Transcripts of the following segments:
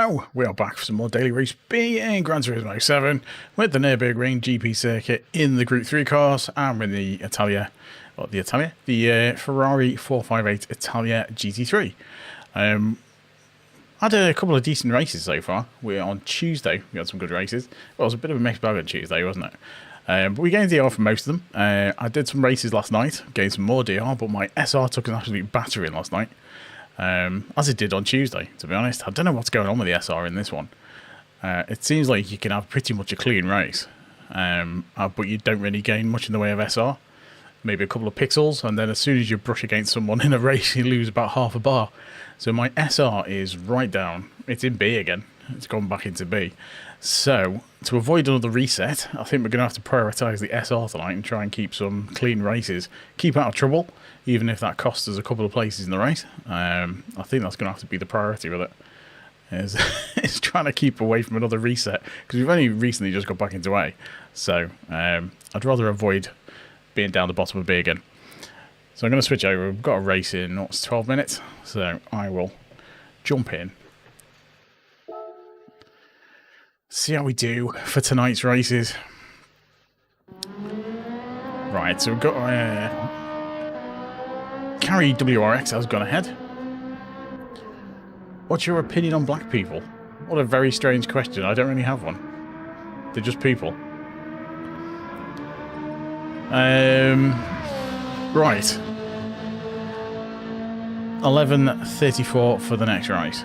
Hello, we are back for some more Daily Race B in Gran Turismo 7 with the Nürburgring GP circuit in the Group 3 cars and with the Ferrari 458 Italia GT3. Had a couple of decent races so far. We're on Tuesday, we had some good races. Well, it was a bit of a mixed bag on Tuesday, wasn't it? But we gained DR for most of them. I did some races last night, gained some more DR, but my SR took an absolute battering last night. As it did on Tuesday, to be honest. I don't know what's going on with the SR in this one. It seems like you can have pretty much a clean race, but you don't really gain much in the way of SR. Maybe a couple of pixels, and then as soon as you brush against someone in a race, you lose about half a bar. So my SR is right down. It's in B again. It's gone back into B. So, to avoid another reset, I think we're going to have to prioritise the SR tonight and try and keep some clean races. Keep out of trouble, even if that costs us a couple of places in the race. I think that's going to have to be the priority with it. Is trying to keep away from another reset, because we've only recently just got back into A. So, I'd rather avoid being down the bottom of B again. So I'm going to switch over. We've got a race in, what's 12 minutes? So I will jump in. See how we do for tonight's races. Right, so we've got Carry WRX has gone ahead. What's your opinion on black people? What a very strange question. I don't really have one. They're just people. Right. 11:34 for the next race.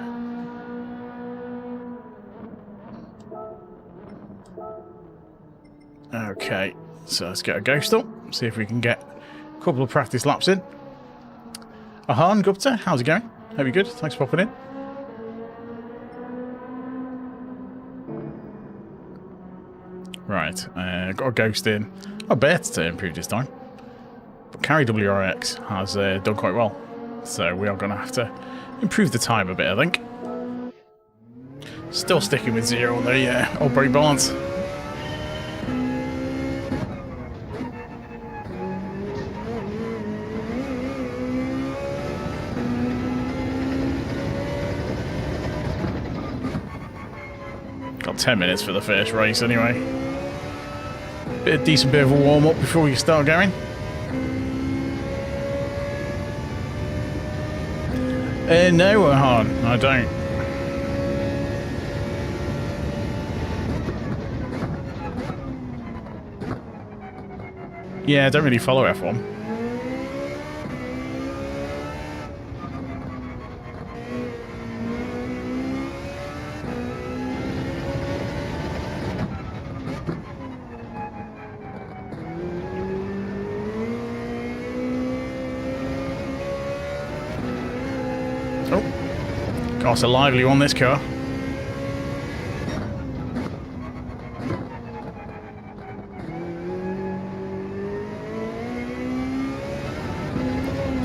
Okay, so let's get a ghost up, see if we can get a couple of practice laps in. Ahan Gupta, how's it going? Hope you're good, thanks for popping in. Right, got a ghost in. I bet to improve this time. But Carry WRX has done quite well. So we are going to have to improve the time a bit, I think. Still sticking with 0 on the old brake balance. Got 10 minutes for the first race anyway. Decent bit of a warm-up before we start going. No, Ahan, I don't. Yeah, I don't really follow F1. Oh, it's a lively one, this car.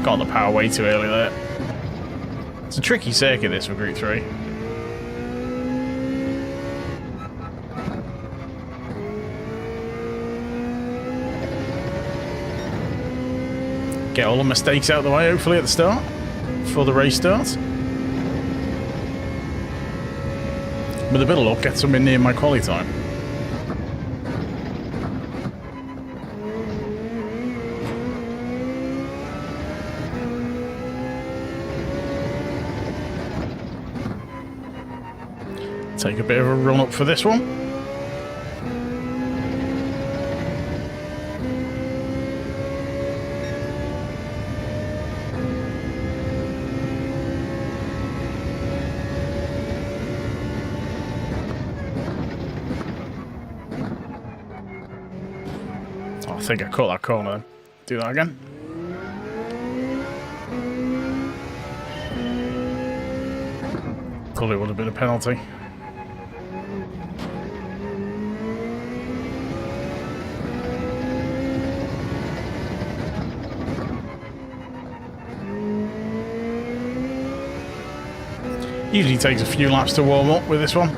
Got the power way too early there. It's a tricky circuit, this, for Group 3. Get all the mistakes out of the way, hopefully, at the start, before the race starts. With a bit of luck, get something near my quali time. Take a bit of a run up for this one. I think I caught that corner. Do that again. Thought it would have been a penalty. Usually takes a few laps to warm up with this one.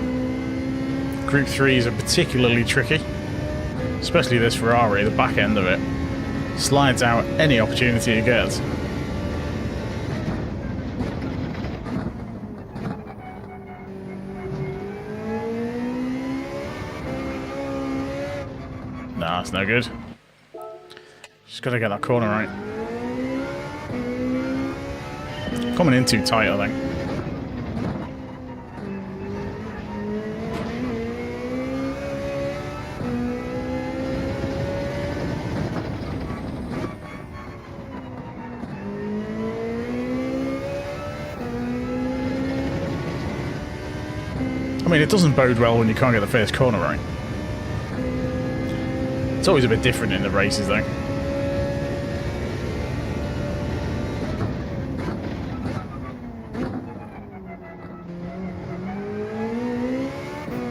Group 3s are particularly tricky. Especially this Ferrari, the back end of it slides out any opportunity it gets. That's no good. Just got to get that corner right. Coming in too tight, I think. I mean, it doesn't bode well when you can't get the first corner right. It's always a bit different in the races, though.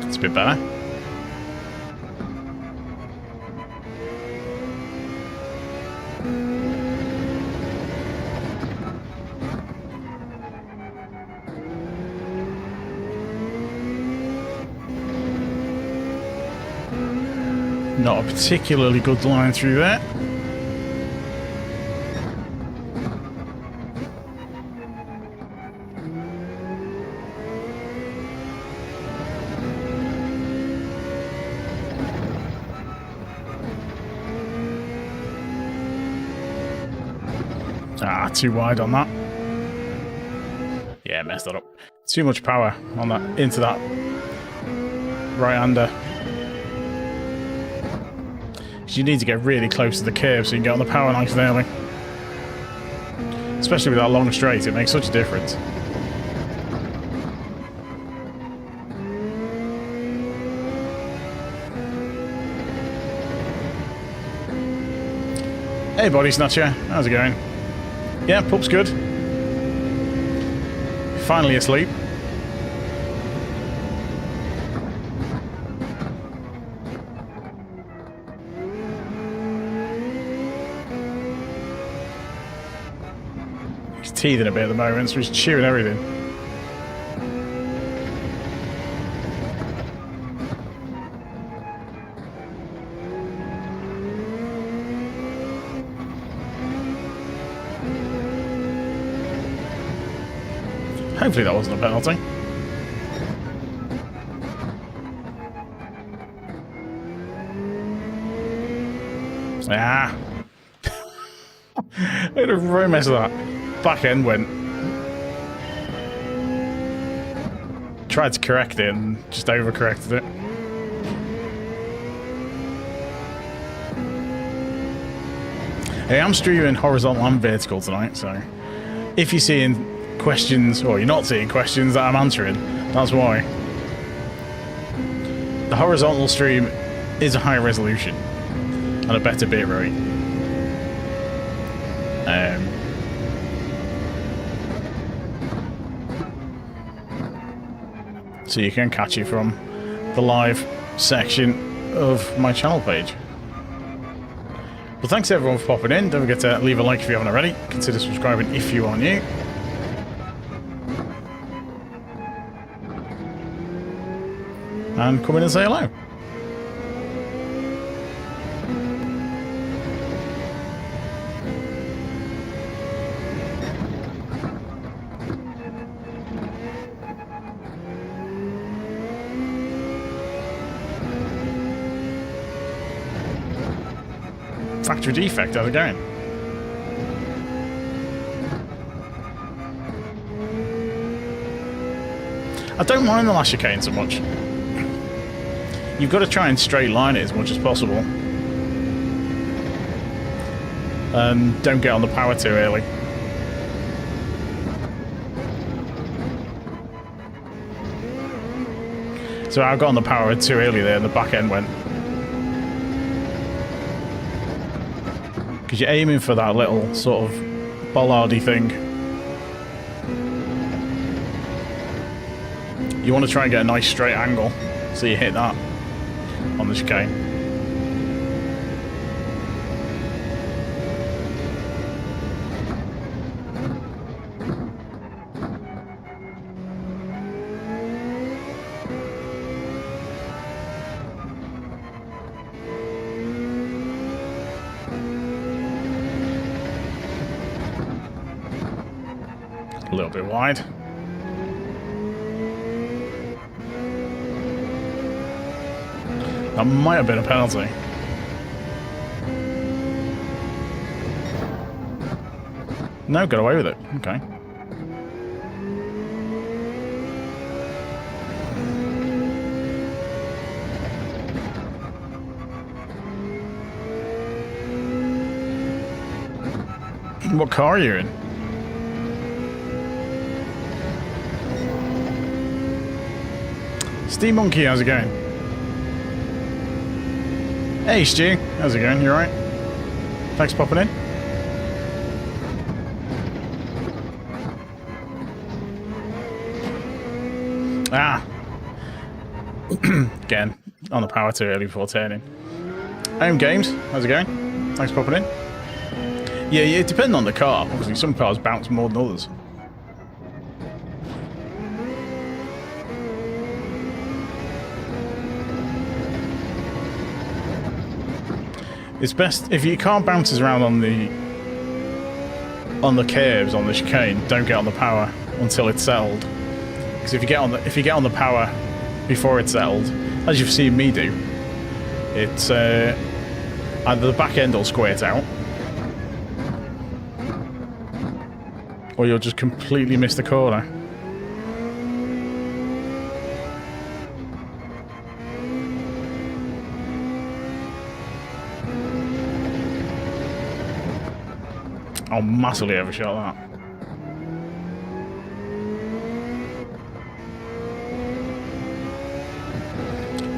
It's a bit better. Not a particularly good line through there. Ah, too wide on that. Yeah, messed that up. Too much power on that, into that right-hander. You need to get really close to the curb so you can get on the power nice and early. Especially with that long straight, it makes such a difference. Hey Body Snatcher, how's it going? Yeah, pup's good. Finally asleep. Teething a bit at the moment, so he's chewing everything. Hopefully that wasn't a penalty. Ah. I had a right mess of that. Back end went. Tried to correct it and just overcorrected it. Hey, I'm streaming horizontal and vertical tonight, so if you're seeing questions, or you're not seeing questions that I'm answering, that's why. The horizontal stream is a higher resolution and a better bit rate. So you can catch it from the live section of my channel page. Well, thanks everyone for popping in. Don't forget to leave a like if you haven't already. Consider subscribing if you are new. And come in and say hello. Factory defect, how's it going? I don't mind the lash chicane so much. You've got to try and straight line it as much as possible. And don't get on the power too early. So I got on the power too early there and the back end went. Because you're aiming for that little sort of bollardy thing. You want to try and get a nice straight angle, so you hit that on the chicane. A little bit wide. That might have been a penalty. No, got away with it. Okay. What car are you in? Steam Monkey, how's it going? Hey Stu, how's it going? You alright? Thanks for popping in. Ah! Again, on the power too early before turning. Home Games, how's it going? Thanks for popping in. Yeah, it depends on the car. Obviously, some cars bounce more than others. It's best if your car bounces around on the curves on the chicane. Don't get on the power until it's settled. Because if you get on the power before it's settled, as you've seen me do, it's either the back end will squirt out, or you'll just completely miss the corner. I'll massively overshot that.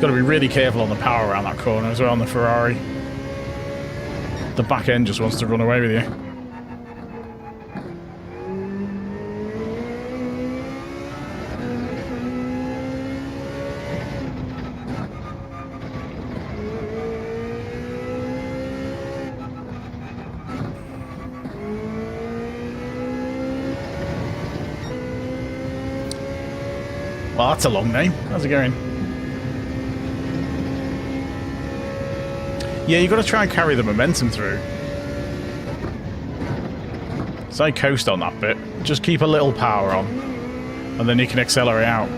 Got to be really careful on the power around that corner as well on the Ferrari. The back end just wants to run away with you. Well, that's a long name. How's it going? Yeah, you've got to try and carry the momentum through. So I coast on that bit. Just keep a little power on, and then you can accelerate out.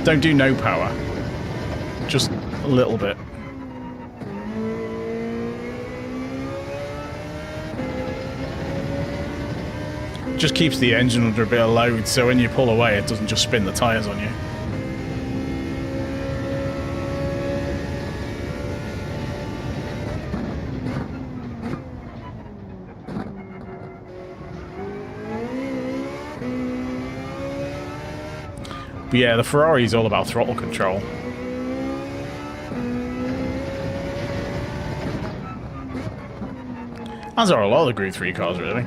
Don't do no power. Just a little bit. Just keeps the engine under a bit of load, so when you pull away, it doesn't just spin the tyres on you. But yeah, the Ferrari is all about throttle control. As are a lot of the Group 3 cars, really.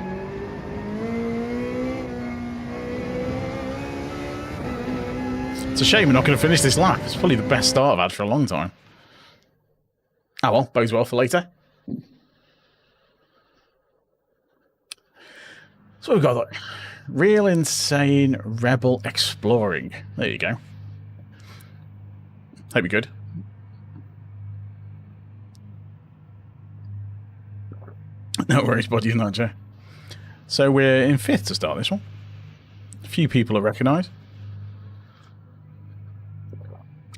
It's a shame we're not going to finish this lap. It's probably the best start I've had for a long time. Ah well, bodes well for later. So we've got like, Real Insane Rebel Exploring. There you go. Hope you're good. No worries, buddy, not Joe. So we're in 5th to start this one. A few people are recognised.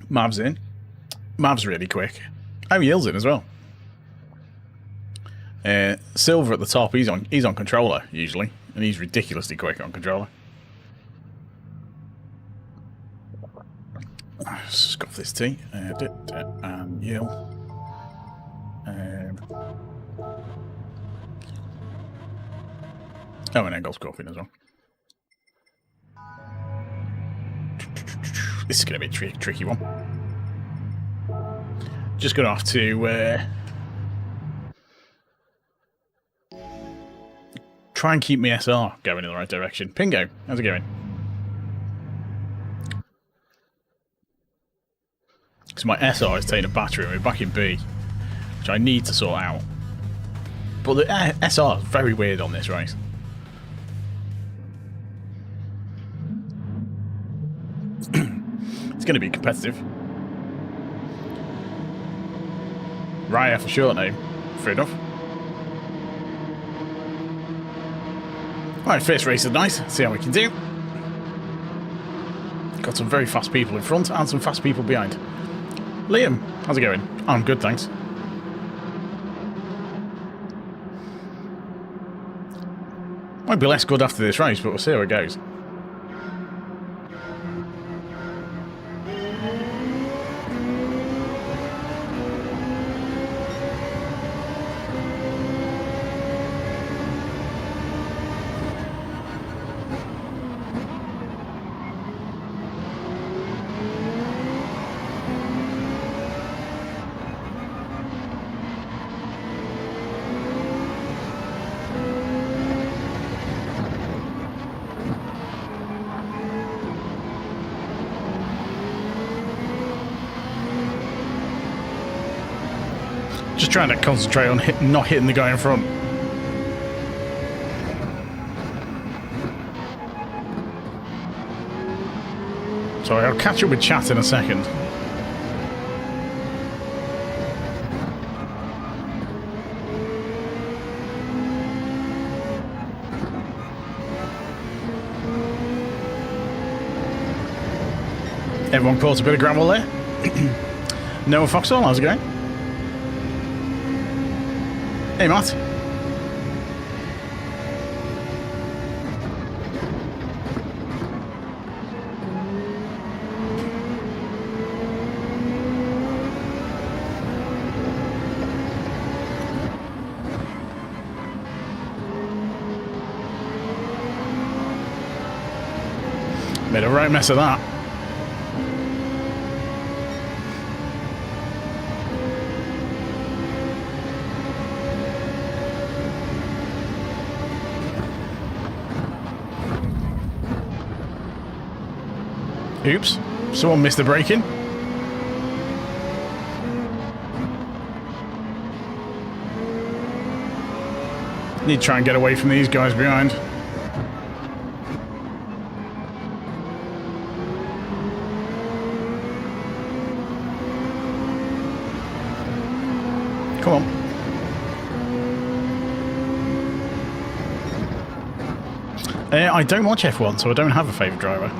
Mav's in. Mav's really quick. Oh, Yill's in as well. Silver at the top. He's on controller usually, and he's ridiculously quick on controller. Let's scuff this tea. And Yill. Oh, and Engel's coughing as well. This is going to be a tricky one. Just going to have to try and keep my SR going in the right direction. Pingo, how's it going? So my SR is taking a battery and we're back in B, which I need to sort out. But the SR is very weird on this race. It's going to be competitive. Raya for short name. Fair enough. Right, first race of the night. See how we can do. Got some very fast people in front and some fast people behind. Liam, how's it going? Oh, I'm good, thanks. Might be less good after this race, but we'll see how it goes. Just trying to concentrate on not hitting the guy in front. Sorry, I'll catch up with chat in a second. Everyone caught a bit of gravel there. Noah Foxall, how's it going? Hey, Matt. Made a right mess of that. Oops, someone missed the braking. Need to try and get away from these guys behind. Come on. I don't watch F1, so I don't have a favourite driver.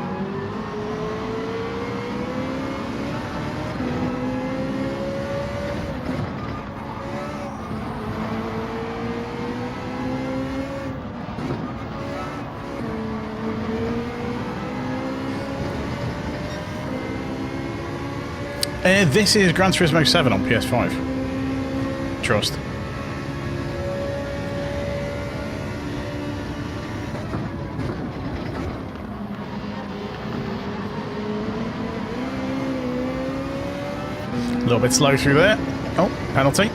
This is Gran Turismo 7 on PS5. Trust. A little bit slow through there. Oh, penalty.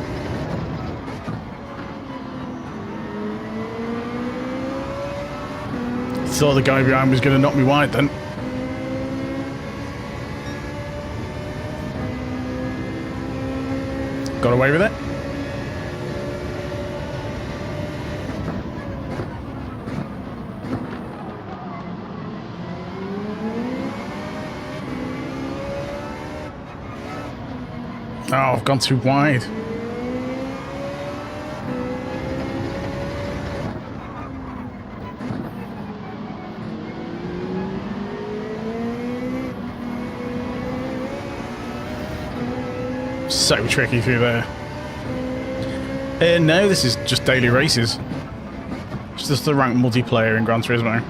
Thought the guy behind was going to knock me wide then. Got away with it. Oh, I've gone too wide. So tricky through there. No, this is just daily races. It's just the ranked multiplayer in Gran Turismo.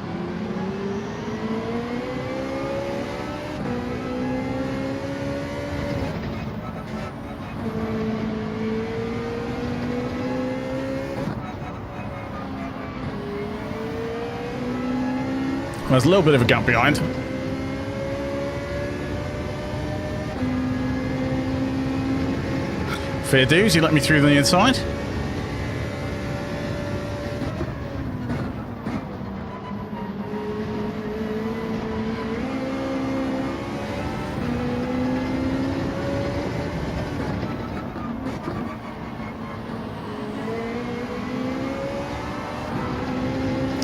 Well, there's a little bit of a gap behind. Fair dues, you let me through the inside.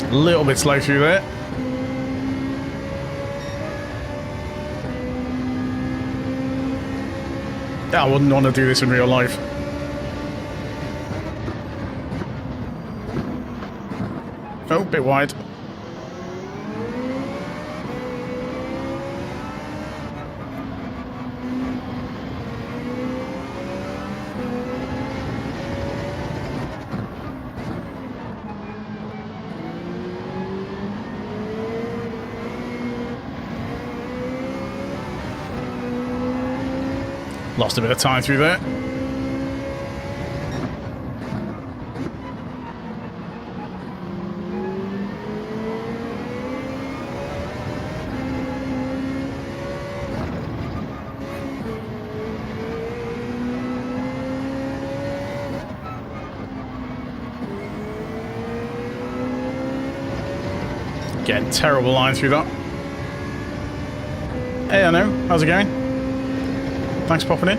A little bit slow through there. I wouldn't want to do this in real life. Oh, a bit wide. Lost a bit of time through there. Getting terrible line through that. Hey, I know. How's it going? Thanks for popping in.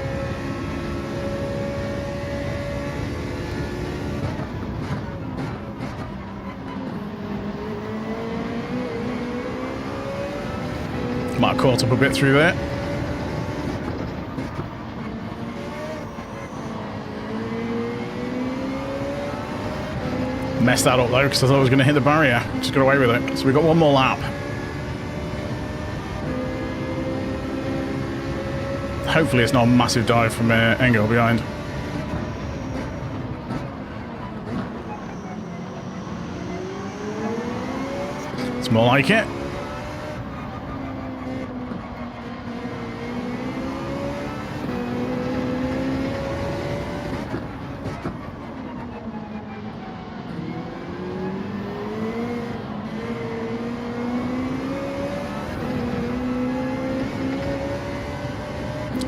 Might have caught up a bit through there. Messed that up though, because I thought I was going to hit the barrier. Just got away with it. So we've got one more lap. Hopefully it's not a massive dive from Engel behind. It's more like it.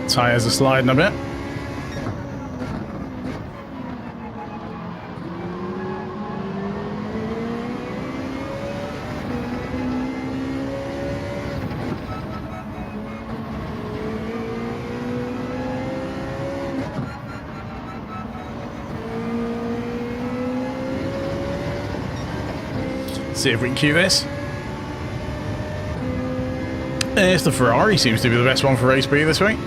Tyres are sliding a bit. See if we can cue this. It's the Ferrari seems to be the best one for race B this week.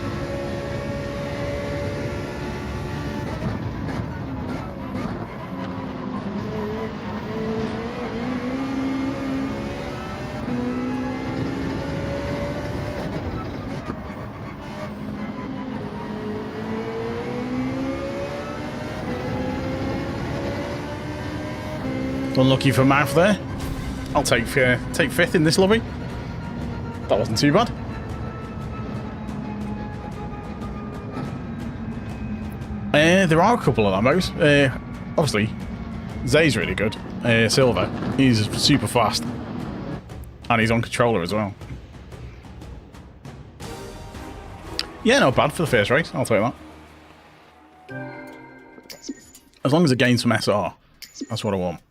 Unlucky for Mouth there. I'll take fifth in this lobby. That wasn't too bad. There are a couple of Lambos. Obviously, Zay's really good. Silver, he's super fast. And he's on controller as well. Yeah, not bad for the first race. I'll take that. As long as it gains some SR. That's what I want.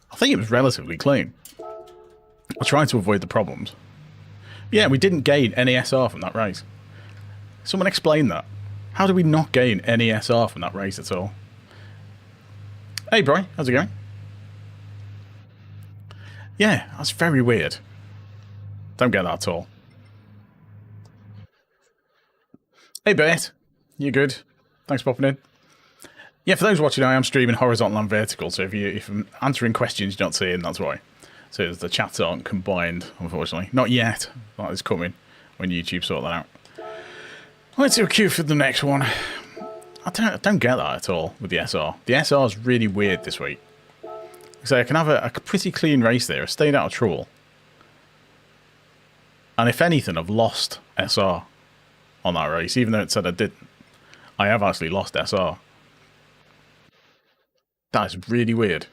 I think it was relatively clean. I tried to avoid the problems. Yeah, we didn't gain any SR from that race. Someone explain that. How did we not gain any SR from that race at all? Hey, Bri, how's it going? Yeah, that's very weird. Don't get that at all. Hey, Bert. You good? Thanks for popping in. Yeah, for those watching, I am streaming horizontal and vertical, so if I'm answering questions you're not seeing, that's why. So the chats aren't combined, unfortunately. Not yet. That is coming when YouTube sort that out. Let's do a queue for the next one. I don't get that at all with the SR. The SR is really weird this week. So I can have a pretty clean race there. I stayed out of trouble. And if anything, I've lost SR on that race, even though it said I didn't. I have actually lost SR. That is really weird.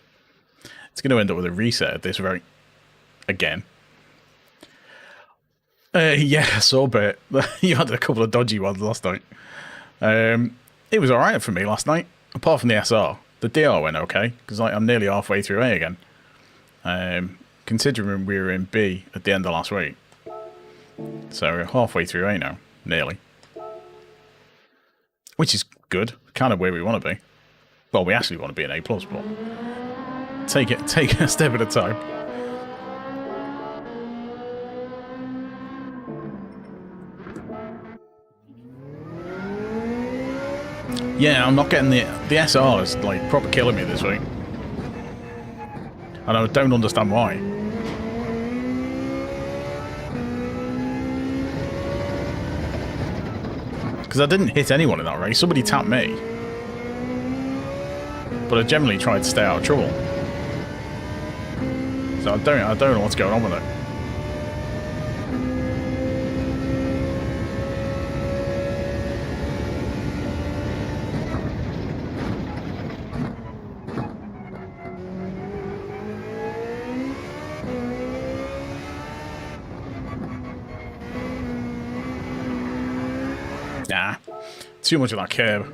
It's going to end up with a reset at this rate. Again. Yeah, I saw a bit. You had a couple of dodgy ones last night. It was alright for me last night, apart from the SR. The DR went okay, because I'm nearly halfway through A again. Considering we were in B at the end of last week. So we're halfway through A now, nearly. Which is good, kind of where we want to be. Well, we actually want to be an A+, but take a step at a time. Yeah, I'm not getting the SR is like proper killing me this week. And I don't understand why. Because I didn't hit anyone in that race. Somebody tapped me. But I generally tried to stay out of trouble. So I don't know what's going on with it. Nah. Too much of that curb.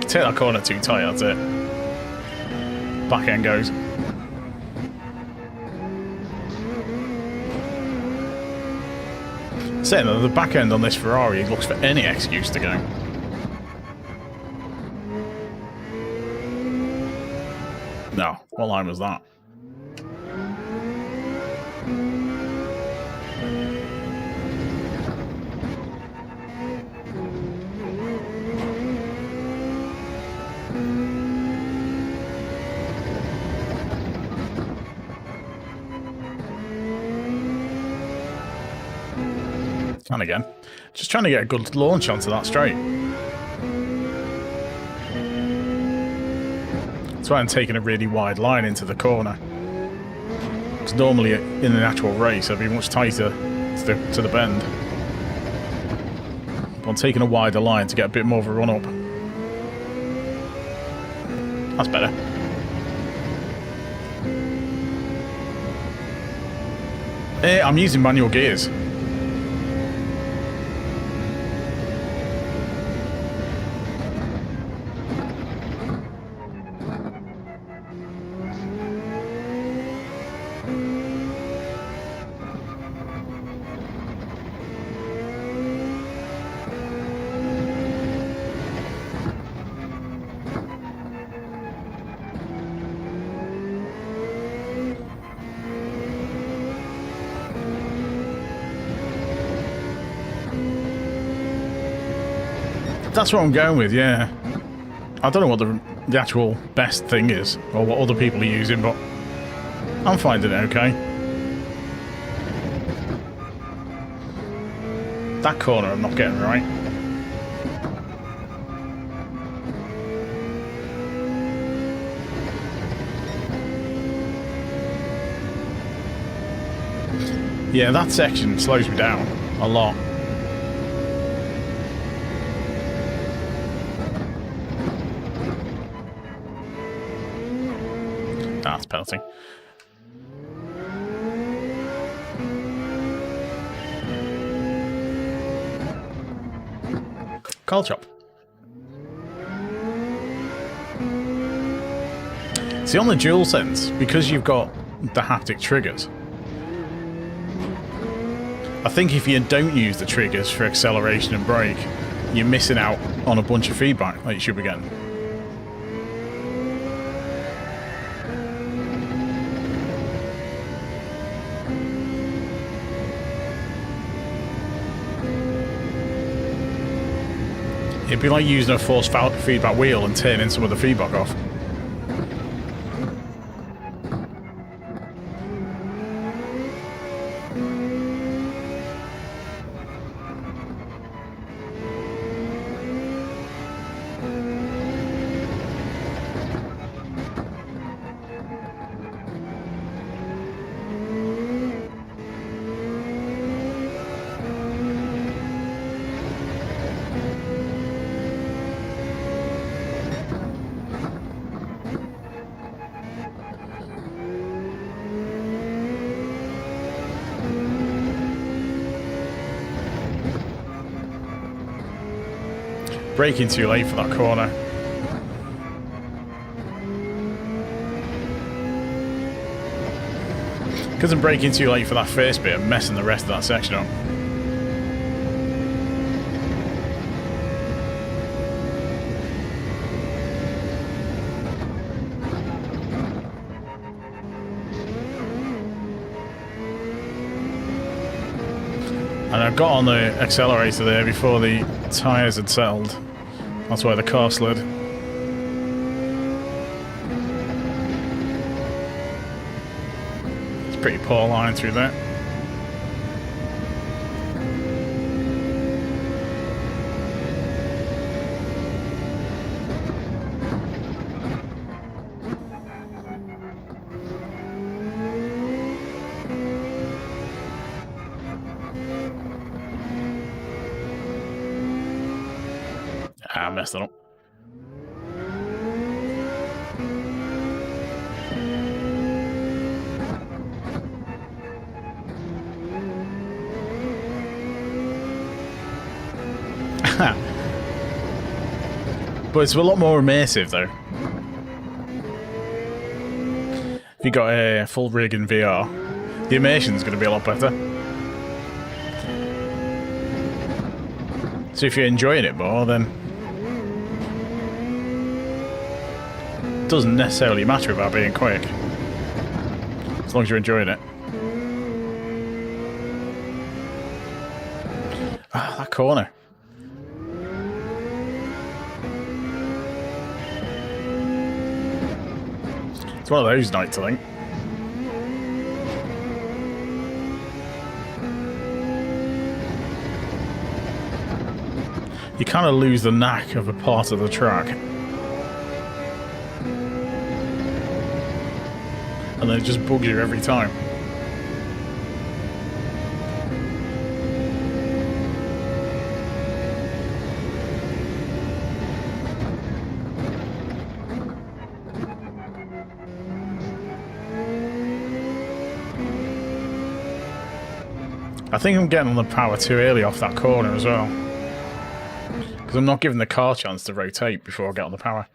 Take that corner too tight, that's it. Back end goes. Saying that the back end on this Ferrari looks for any excuse to go. No, what line was that? And again, just trying to get a good launch onto that straight. That's why I'm taking a really wide line into the corner. Because normally in an actual race, I'd be much tighter to the bend. But I'm taking a wider line to get a bit more of a run up. That's better. I'm using manual gears. That's what I'm going with, yeah. I don't know what the actual best thing is, or what other people are using, but I'm finding it okay. That corner I'm not getting right. Yeah, that section slows me down a lot. That's penalty. Call chop. See, on the DualSense, because you've got the haptic triggers, I think if you don't use the triggers for acceleration and brake, you're missing out on a bunch of feedback that you should be getting. It'd be like using a force feedback wheel and turning some of the feedback off. Braking too late for that corner. Because I'm braking too late for that first bit, I'm messing the rest of that section up. And I got on the accelerator there before the tyres had settled. That's why the car slid. It's a pretty poor line through there. I messed it up. But it's a lot more immersive though. If you got a full rig in VR, the immersion's going to be a lot better. So if you're enjoying it more, then it doesn't necessarily matter about being quick, as long as you're enjoying it. Ah, that corner. It's one of those nights, I think. You kind of lose the knack of a part of the track. And then it just bugs you every time. I think I'm getting on the power too early off that corner as well. Because I'm not giving the car a chance to rotate before I get on the power.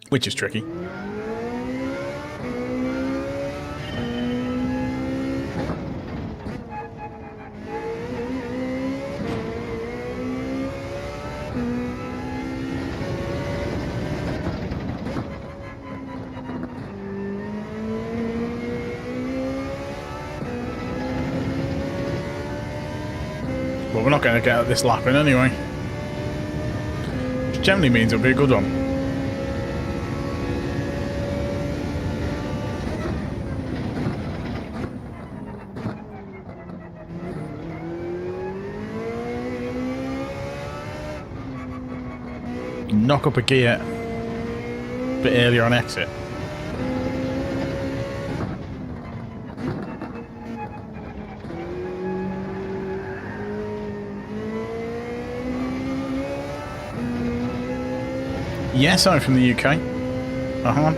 Which is tricky. But we're not going to get this lap in anyway. Which generally means it'll be a good one. Knock up a gear a bit earlier on exit. Yes, I'm from the UK. Uh-huh.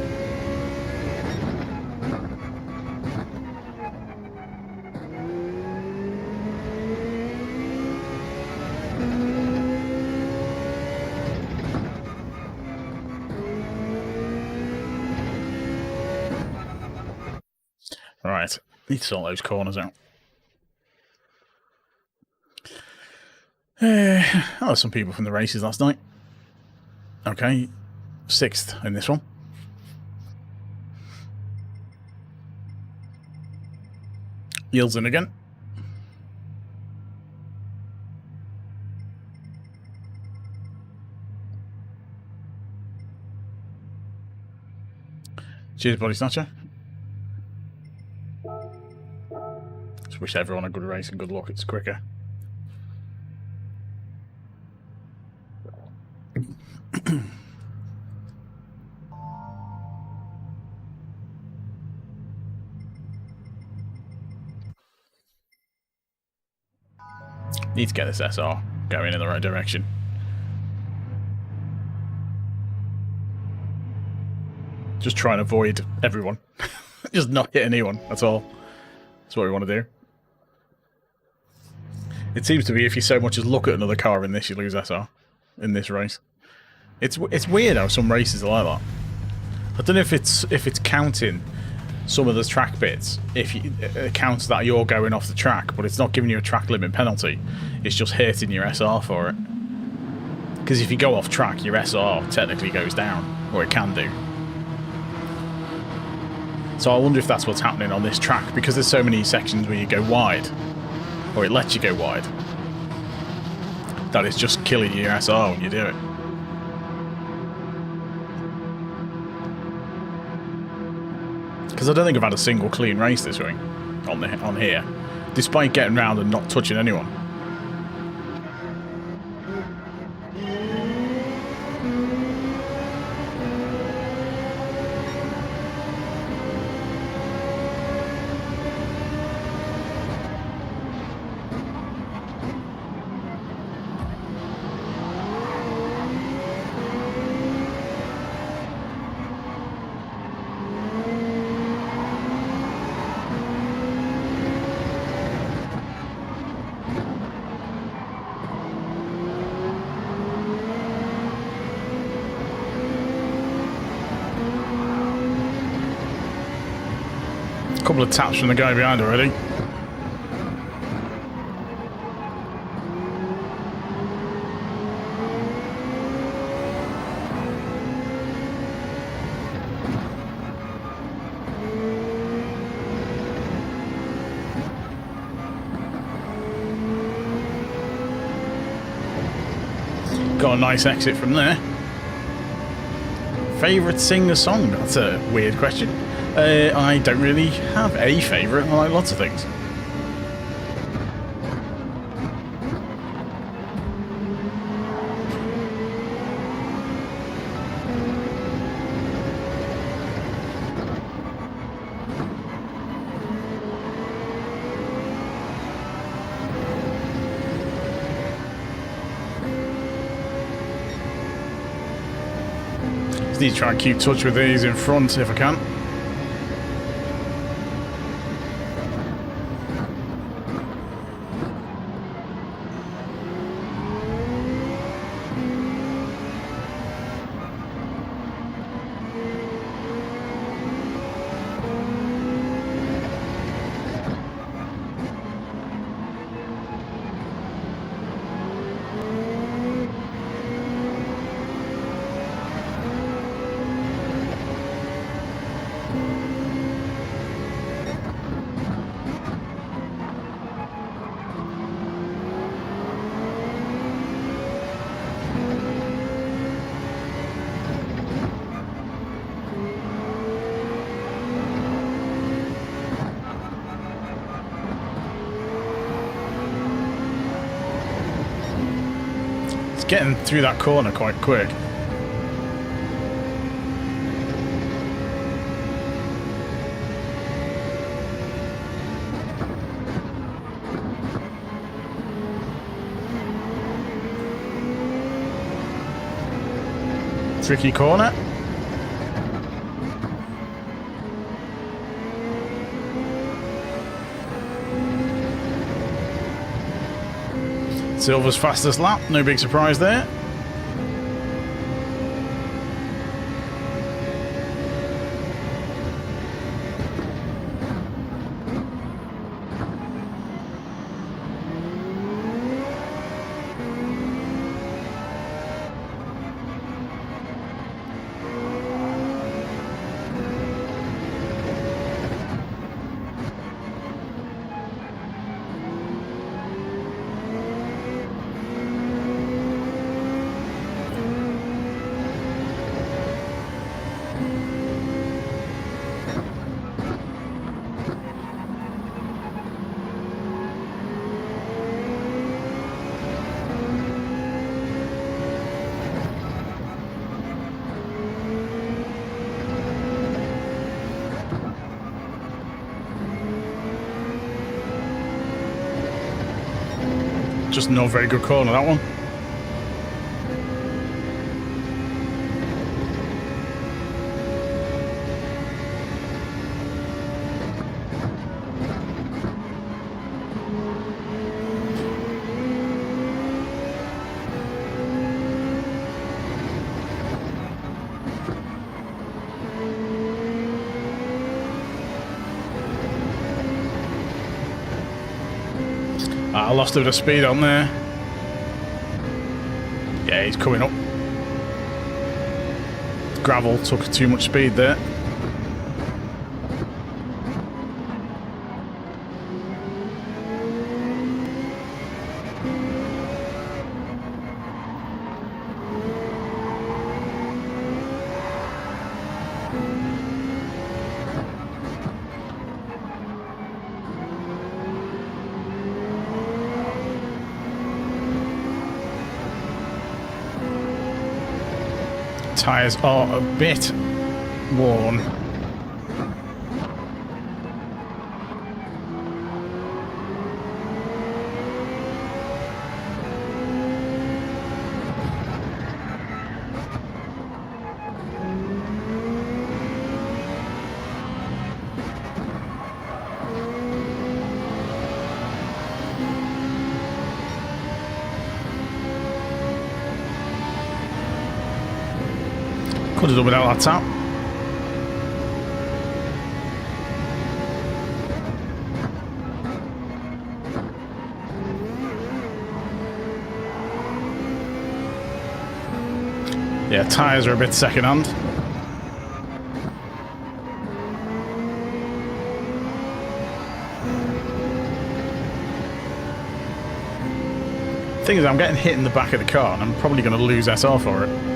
Right, need to sort those corners out. Oh, some people from the races last night. Okay, 6th in this one. Yields in again. Cheers, Body Snatcher. Just wish everyone a good race and good luck. It's quicker. Need to get this SR going in the right direction. Just try and avoid everyone. Just not hit anyone, that's all. That's what we want to do. It seems to be if you so much as look at another car in this, you lose SR in this race. It's weird how some races are like that. I don't know if it's counting some of the track bits, if it counts that you're going off the track, but it's not giving you a track limit penalty. It's just hurting your SR for it. Because if you go off track, your SR technically goes down, or it can do. So I wonder if that's what's happening on this track, because there's so many sections where you go wide, or it lets you go wide, that it's just killing your SR when you do it. Because I don't think I've had a single clean race this week on here, despite getting round and not touching anyone. Couple of taps from the guy behind already. Got a nice exit from there. Favourite singer-song? That's a weird question. I don't really have a favourite. I like lots of things. Need to try and keep touch with these in front if I can. Getting through that corner quite quick. Tricky corner. Silver's fastest lap, no big surprise there. Just no very good corner, that one. I lost a bit of speed on there. Yeah, he's coming up. Gravel took too much speed there. Tyres are a bit worn. Could have done without that tap. Yeah, tyres are a bit second-hand. Thing is, I'm getting hit in the back of the car, and I'm probably going to lose SR for it.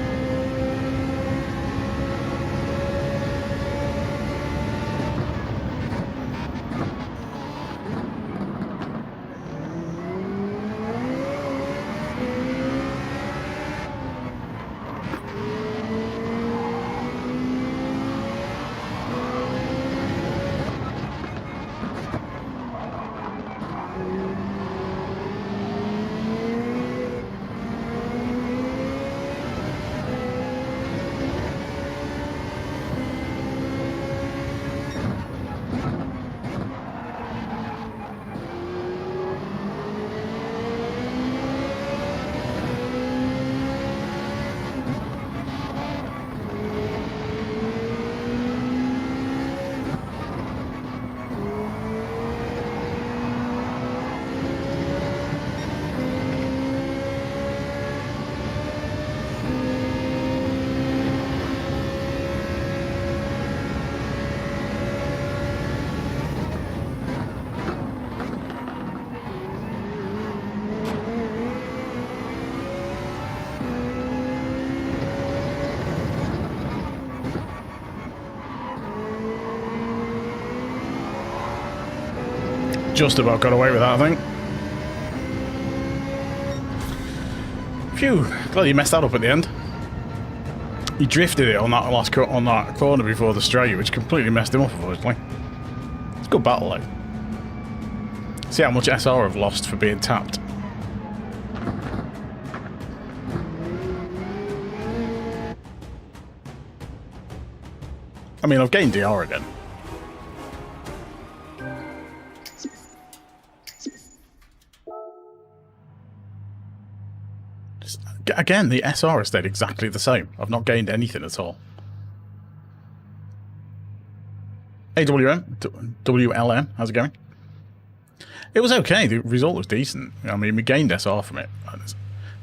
Just about got away with that, I think. Phew, glad you messed that up at the end. He drifted it on that last cut on that corner before the straight, which completely messed him up, unfortunately. It's a good battle, though. See how much SR I've lost for being tapped. I mean, I've gained DR again. Again, the SR has stayed exactly the same. I've not gained anything at all. AWM, WLM, how's it going? It was okay. The result was decent. I mean, we gained SR from it.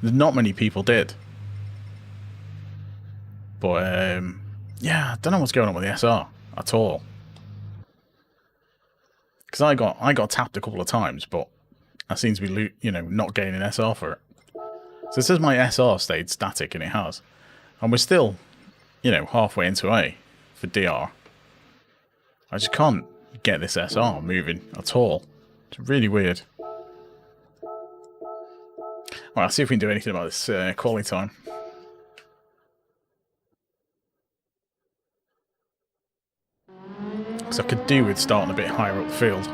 Not many people did. But, yeah, I don't know what's going on with the SR at all. Because I got tapped a couple of times, but I seem to be, not gaining SR for it. So it says my SR stayed static, and it has. And we're still, halfway into A for DR. I just can't get this SR moving at all. It's really weird. Alright, I'll see if we can do anything about this quality time. Because I could do with starting a bit higher up the field.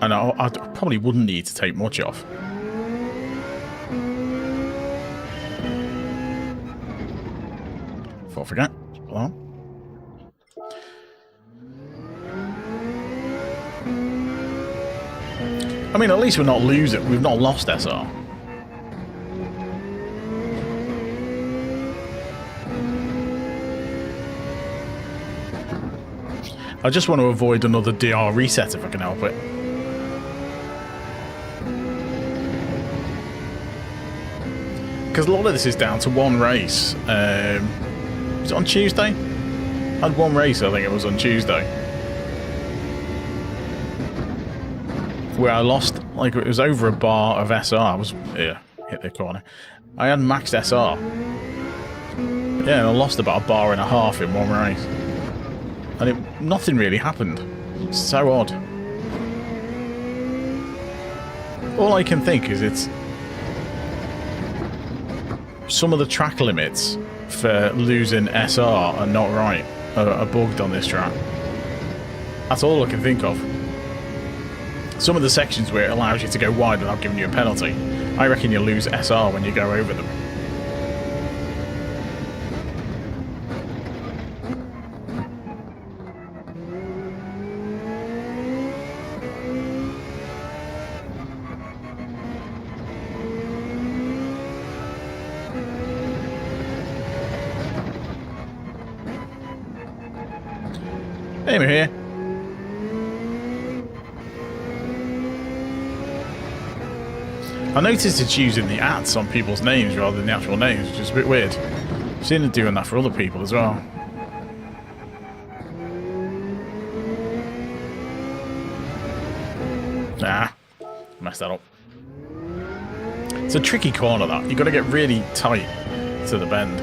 And I probably wouldn't need to take much off. Before I forget. Hold on. I mean, at least we're not losing. We've not lost SR. I just want to avoid another DR reset if I can help it. Because a lot of this is down to one race. Was it on Tuesday? I had one race, I think it was on Tuesday. Where I lost, like, it was over a bar of SR. I was, yeah, hit the corner. I had max SR. Yeah, and I lost about a bar and a half in one race. And nothing really happened. It's so odd. All I can think is it's some of the track limits for losing SR are not right, are bugged on this track. That's all I can think of. Some of the sections where it allows you to go wide without giving you a penalty, I reckon you lose SR when you go over them. Hey, we're here. I noticed it's using the ats on people's names rather than the actual names, which is a bit weird. I've seen it doing that for other people as well. Nah, messed that up. It's a tricky corner, that. You've got to get really tight to the bend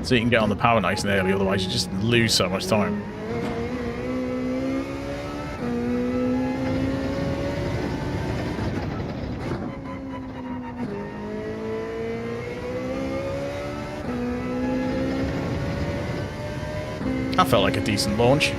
so you can get on the power nice and early, otherwise you just lose so much time. That felt like a decent launch.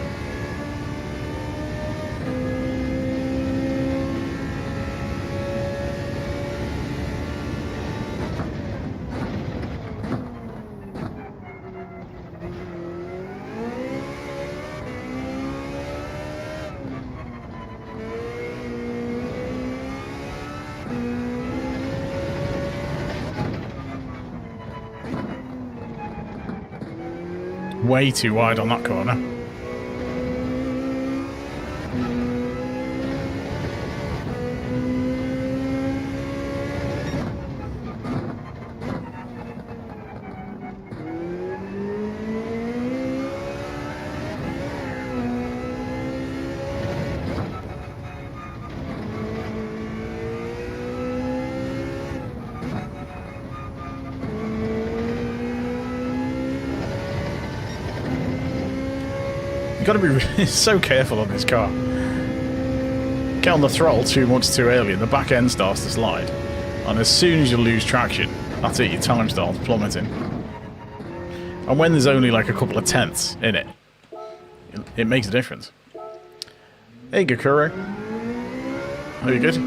Way too wide on that corner. You've got to be really so careful on this car. Get on the throttle too much too early and the back end starts to slide. And as soon as you lose traction, that's it, your time starts plummeting. And when there's only like a couple of tenths in it, it makes a difference. Hey, Gakuro. Are you good?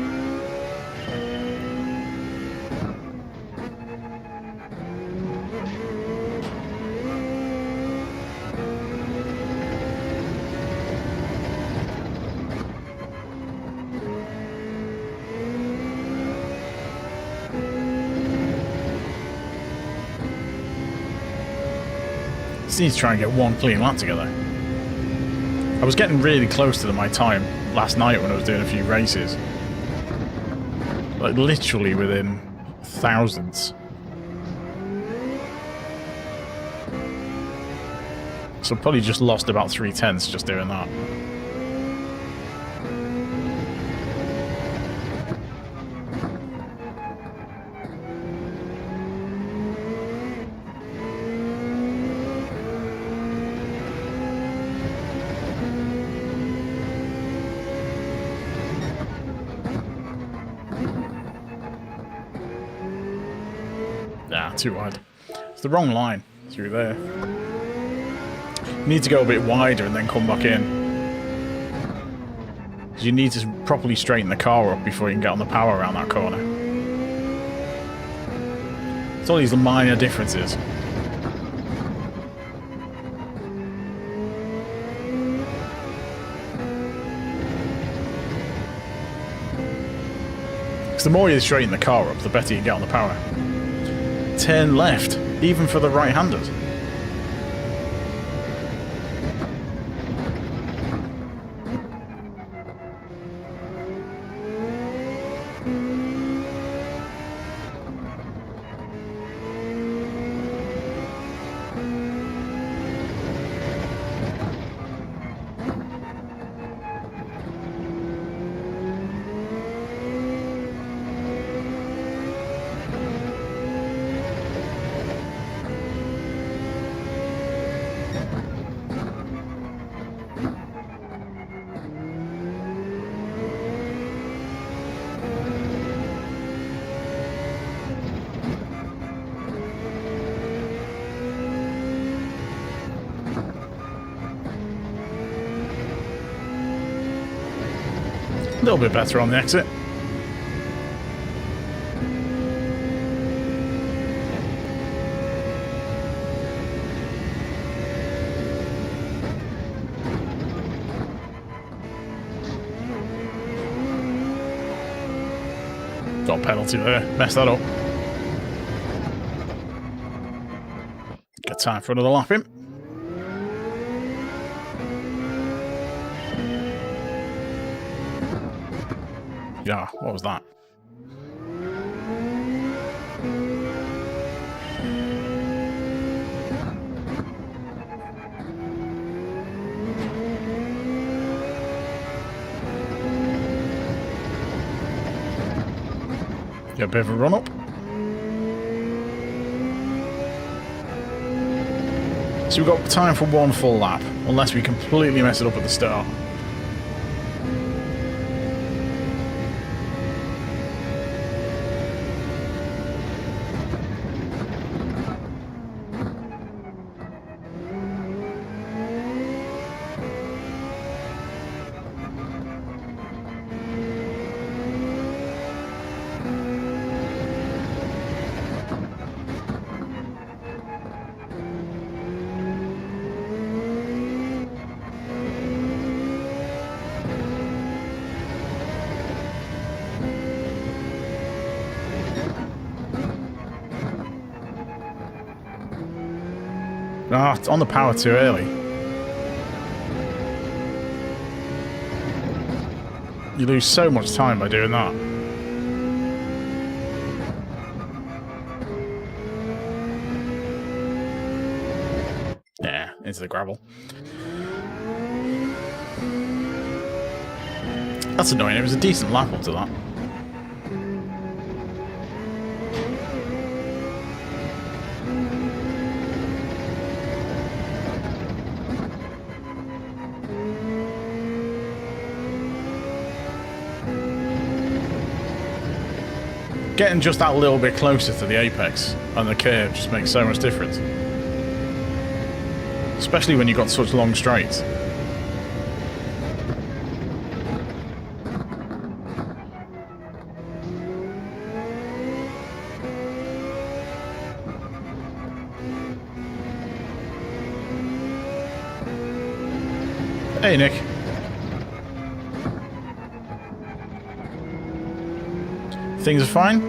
Just need to try and get one clean lap together. I was getting really close to my time last night when I was doing a few races. Like literally within thousands. So probably just lost about 3/10 just doing that. Nah, too wide. It's the wrong line through there. You need to go a bit wider and then come back in. You need to properly straighten the car up before you can get on the power around that corner. It's all these minor differences. Because the more you straighten the car up, the better you get on the power. Turn left, even for the right-handers. A little bit better on the exit. Got a penalty there. Messed that up. Got time for another lap in. Yeah, what was that? Get a bit of a run up. So we've got time for one full lap, unless we completely mess it up at the start. Ah, it's on the power too early. You lose so much time by doing that. Yeah, into the gravel. That's annoying. It was a decent lap up to that. Getting just that little bit closer to the apex and the curve just makes so much difference. Especially when you've got such long straights. Hey, Nick. Things are fine?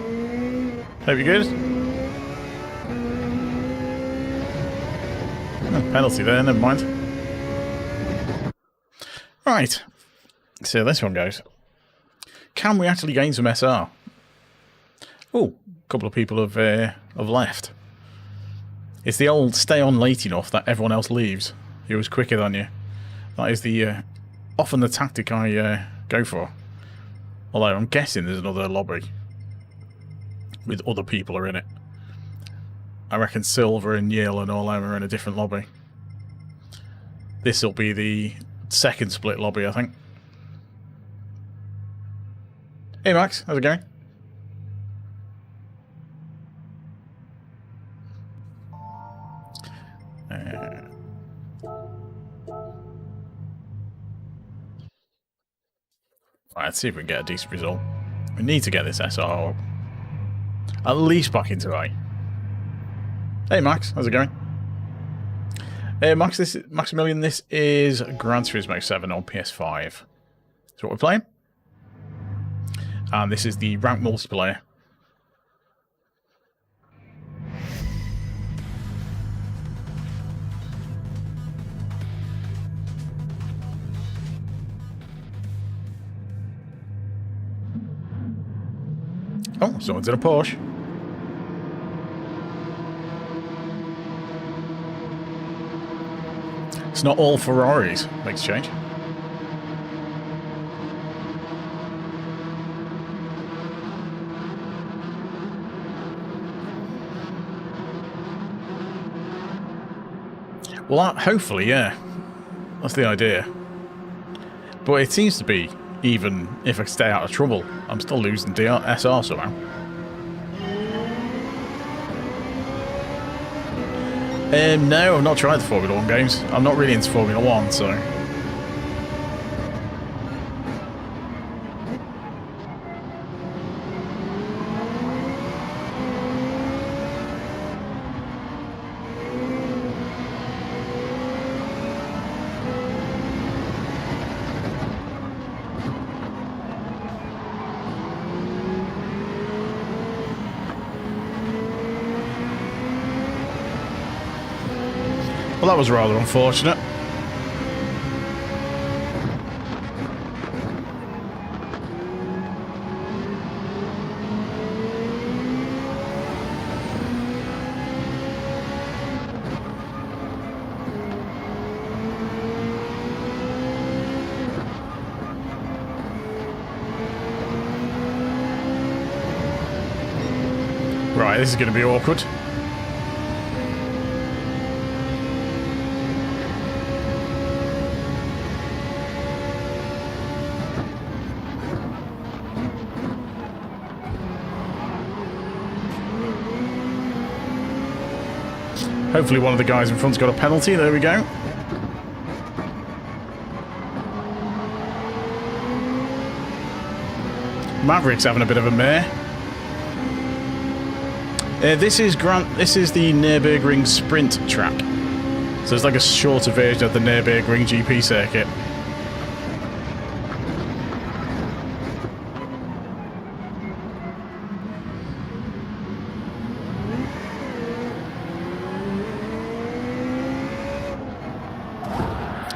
Hope you're good? Oh, penalty there, never mind. Right. So this one goes. Can we actually gain some SR? Oh, a couple of people have left. It's the old stay on late enough that everyone else leaves. He was quicker than you. That is the often the tactic I go for. Although I'm guessing there's another lobby with other people are in it. I reckon Silver and Yale and all them are in a different lobby. This will be the second split lobby, I think. Hey Max, how's it going? Right, let's see if we can get a decent result. We need to get this SR up. At least back into A. Hey Max, how's it going? Maximilian, this is Gran Turismo 7 on PS5. That's what we're playing. And this is the ranked multiplayer. Oh, someone's in a Porsche. It's not all Ferraris. Makes a change. Well, hopefully, yeah. That's the idea. But it seems to be, even if I stay out of trouble, I'm still losing SR somehow. No, I've not tried the Formula 1 games. I'm not really into Formula 1, so... Well, that was rather unfortunate. Right, this is going to be awkward. Hopefully one of the guys in front's got a penalty. There we go. Maverick's having a bit of a mare. This is the Nürburgring Sprint track. So it's like a shorter version of the Nürburgring GP circuit.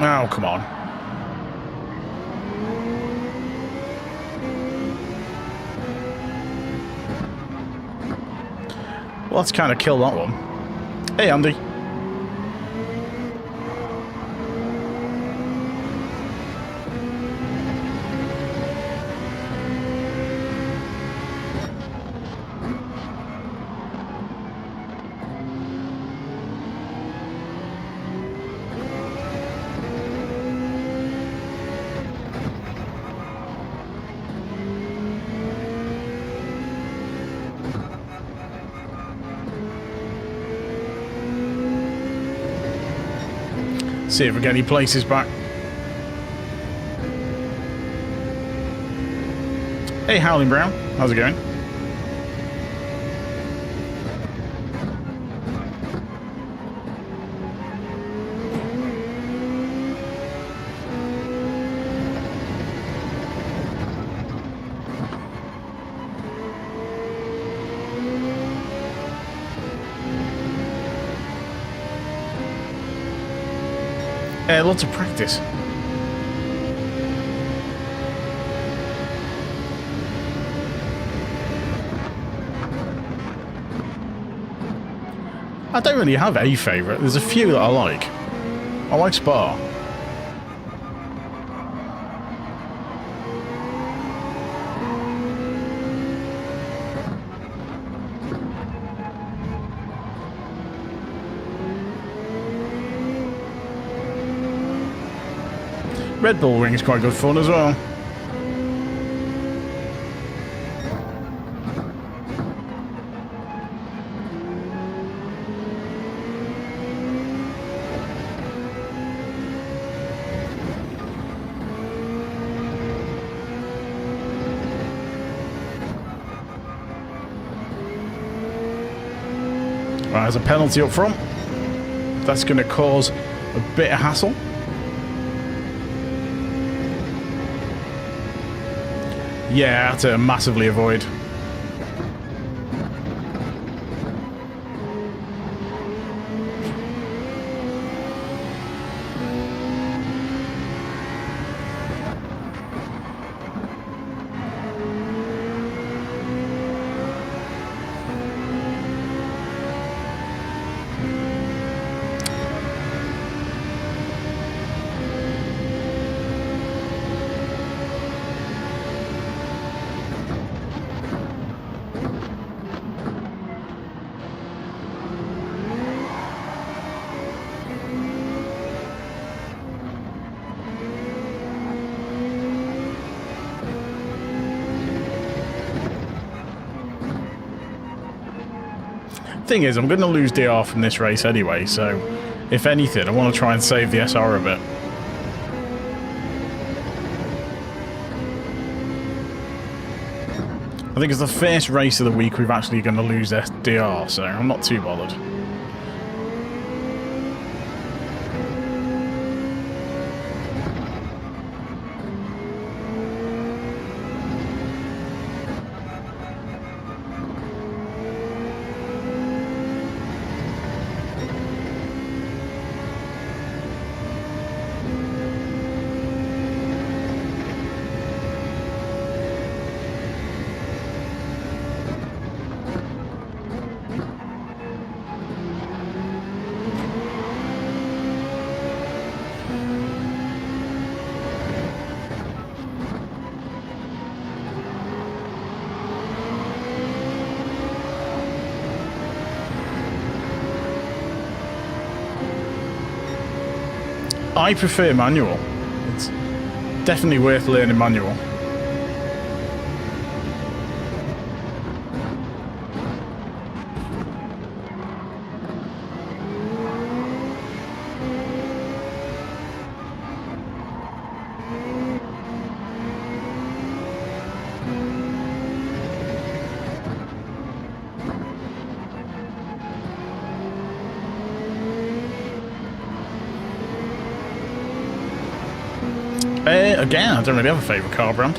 Oh, come on. Well, let's kind of kill that one. Hey, Andy. See if we get any places back. Hey, Howling Brown. How's it going? Lots of practice. I don't really have a favourite. There's a few that I like. I like Spa. Red Bull Ring is quite good fun as well. Right, there's a penalty up front. That's going to cause a bit of hassle. Yeah, I had to massively avoid. Thing is, I'm going to lose DR from this race anyway, so if anything, I want to try and save the SR a bit. I think it's the first race of the week we've actually going to lose DR, so I'm not too bothered. I prefer manual. It's definitely worth learning manual. Again, I don't really have a favourite car brand.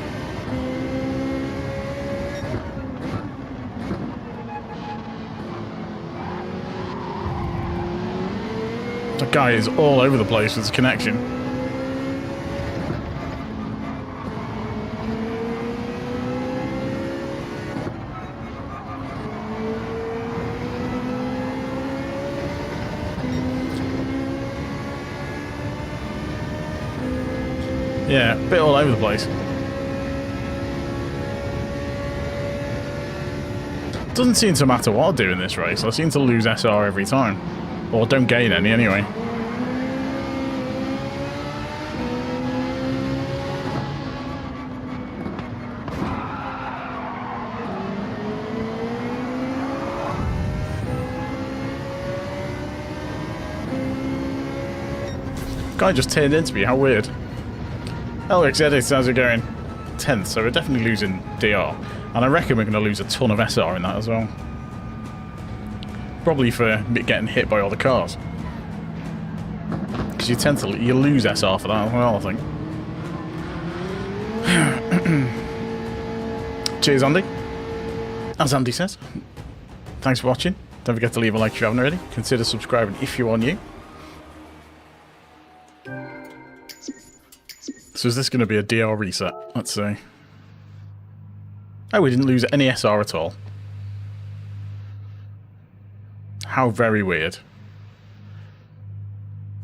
That guy is all over the place with his connection. Yeah, a bit all over the place. Doesn't seem to matter what I do in this race. I seem to lose SR every time. Or don't gain any anyway. Guy just turned into me, how weird. Alex Edits, how's it going? 10th, so we're definitely losing DR. And I reckon we're going to lose a ton of SR in that as well. Probably for getting hit by all the cars. Because you tend to lose SR for that as well, I think. Cheers, Andy. As Andy says. Thanks for watching. Don't forget to leave a like if you haven't already. Consider subscribing if you are new. So is this going to be a DR reset? Let's see. Oh, we didn't lose any SR at all. How very weird.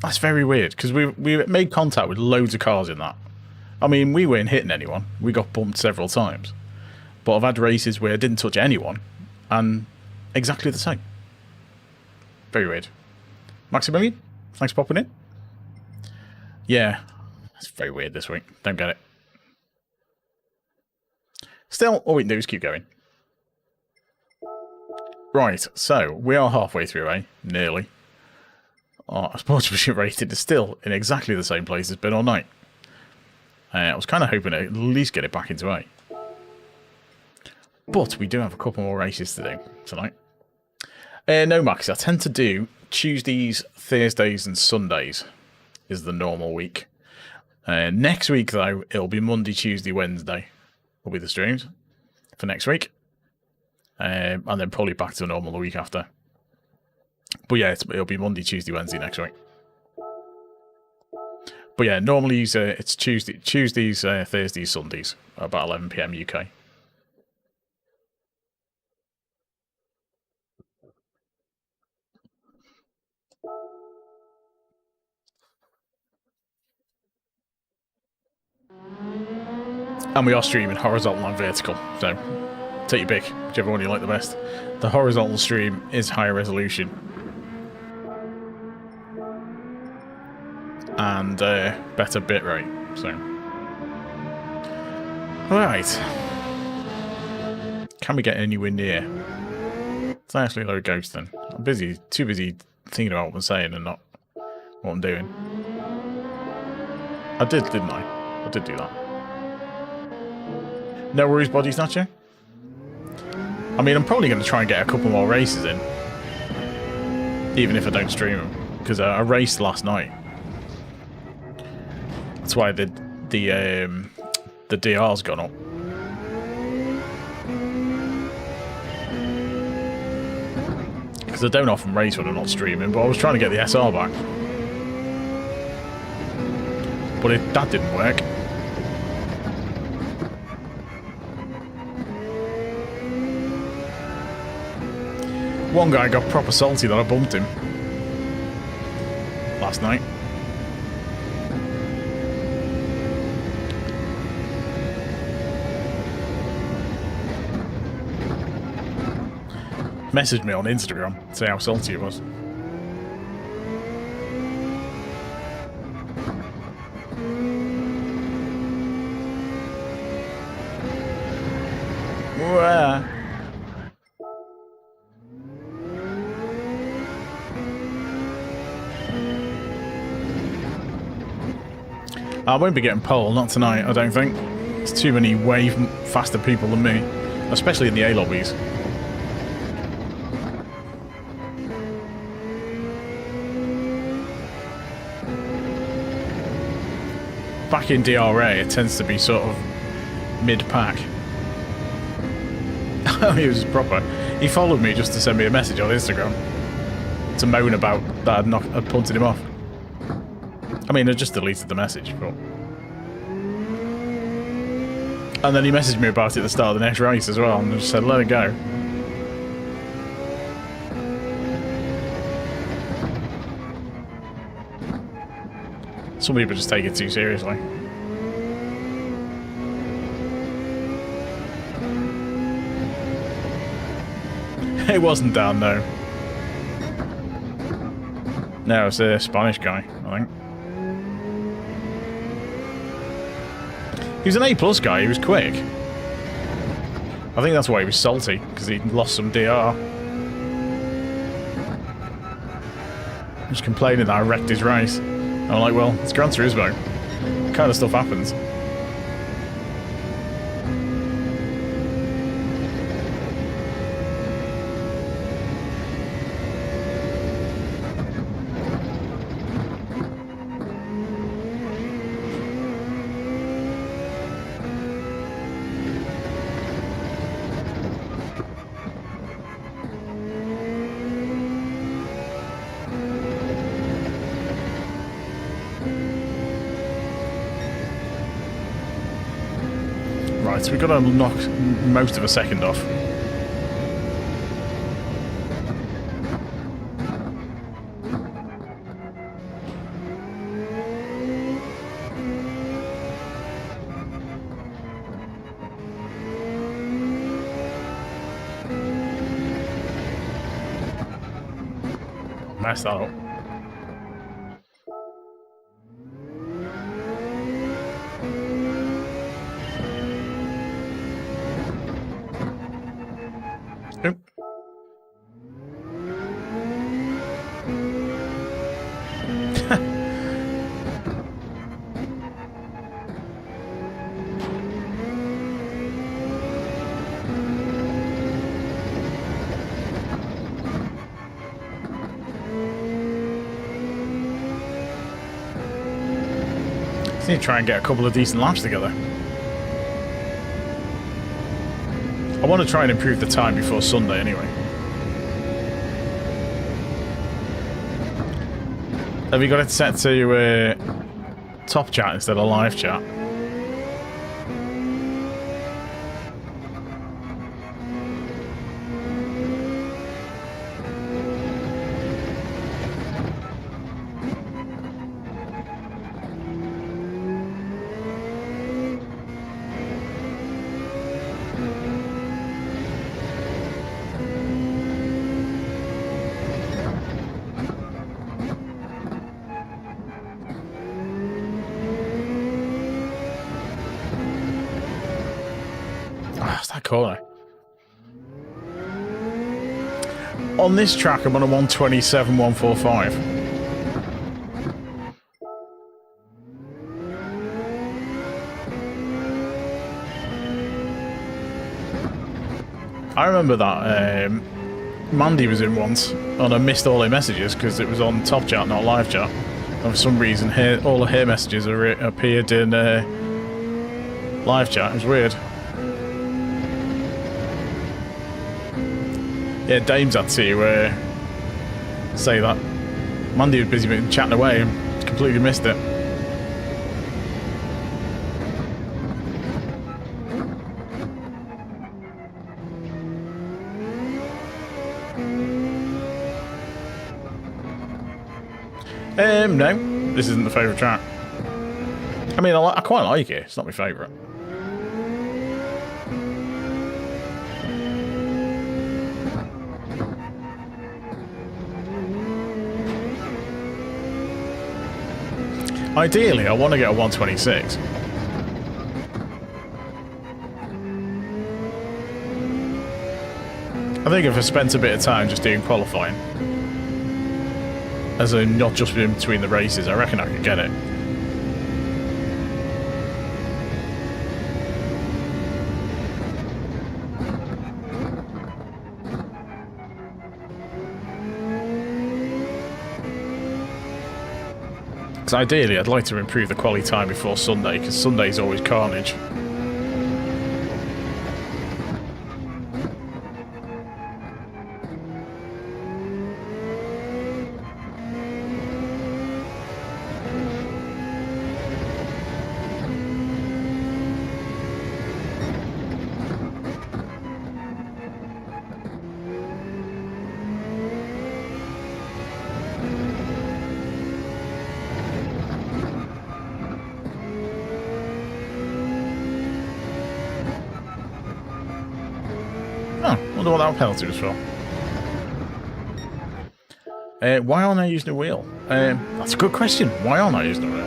That's very weird, because we made contact with loads of cars in that. I mean, we weren't hitting anyone. We got bumped several times. But I've had races where I didn't touch anyone, and exactly the same. Very weird. Maximilian, thanks for popping in. Yeah. It's very weird this week. Don't get it. Still, all we can do is keep going. Right, so we are halfway through, eh? Nearly. Our sportsmanship rating is still in exactly the same place it's been all night. I was kind of hoping to at least get it back into A. But we do have a couple more races to do tonight. No, Max, I tend to do Tuesdays, Thursdays and Sundays is the normal week. Next week, though, it'll be Monday, Tuesday, Wednesday will be the streams for next week. And then probably back to normal the week after. But yeah, it'll be Monday, Tuesday, Wednesday next week. But yeah, normally it's Tuesdays, Thursdays, Sundays, about 11 PM UK. And we are streaming horizontal and vertical, so take your pick, whichever one you like the best. The horizontal stream is higher resolution. And better bitrate, so. Alright. Can we get anywhere near? It's actually a load of ghosting. I'm too busy thinking about what I'm saying and not what I'm doing. I did, didn't I? I did do that. No worries, Body Snatcher. I mean, I'm probably going to try and get a couple more races in. Even if I don't stream them. Because I raced last night. That's why the DR's gone up. Because I don't often race when I'm not streaming, but I was trying to get the SR back. But that didn't work. One guy got proper salty that I bumped him last night. Messaged me on Instagram to say how salty it was. I won't be getting pole, not tonight, I don't think. There's too many way faster people than me, especially in the A lobbies. Back in DRA, it tends to be sort of mid-pack. He was proper. He followed me just to send me a message on Instagram to moan about that I'd punted him off. I mean, I just deleted the message, but... And then he messaged me about it at the start of the next race as well, and I just said, let it go. Some people just take it too seriously. It wasn't Dan, though. No, it's a Spanish guy, I think. He was an A+ guy, he was quick. I think that's why he was salty, because he lost some DR. He was complaining that I wrecked his race. And I'm like, well, it's Gran Turismo. That kind of stuff happens. Right, so we've got to knock most of a second off. Messed that up. Oop. Just need to try and get a couple of decent laps together. I want to try and improve the time before Sunday anyway. Have you got it set to top chat instead of live chat? Corner. On this track, I'm on a 127, 145. I remember that Mandy was in once, and I missed all her messages because it was on top chat, not live chat. And for some reason, all of her messages appeared in live chat. It was weird. Yeah, Dames had to say that. Mandy was busy chatting away and completely missed it. No, this isn't the favourite track. I mean, I quite like it. It's not my favourite. Ideally, I want to get a 126. I think if I spent a bit of time just doing qualifying, as in not just in between the races, I reckon I could get it. Because ideally I'd like to improve the quality time before Sunday, because Sunday's always carnage. Oh, wonder what that penalty was for. Why aren't I using a wheel? That's a good question. Why aren't I using a wheel?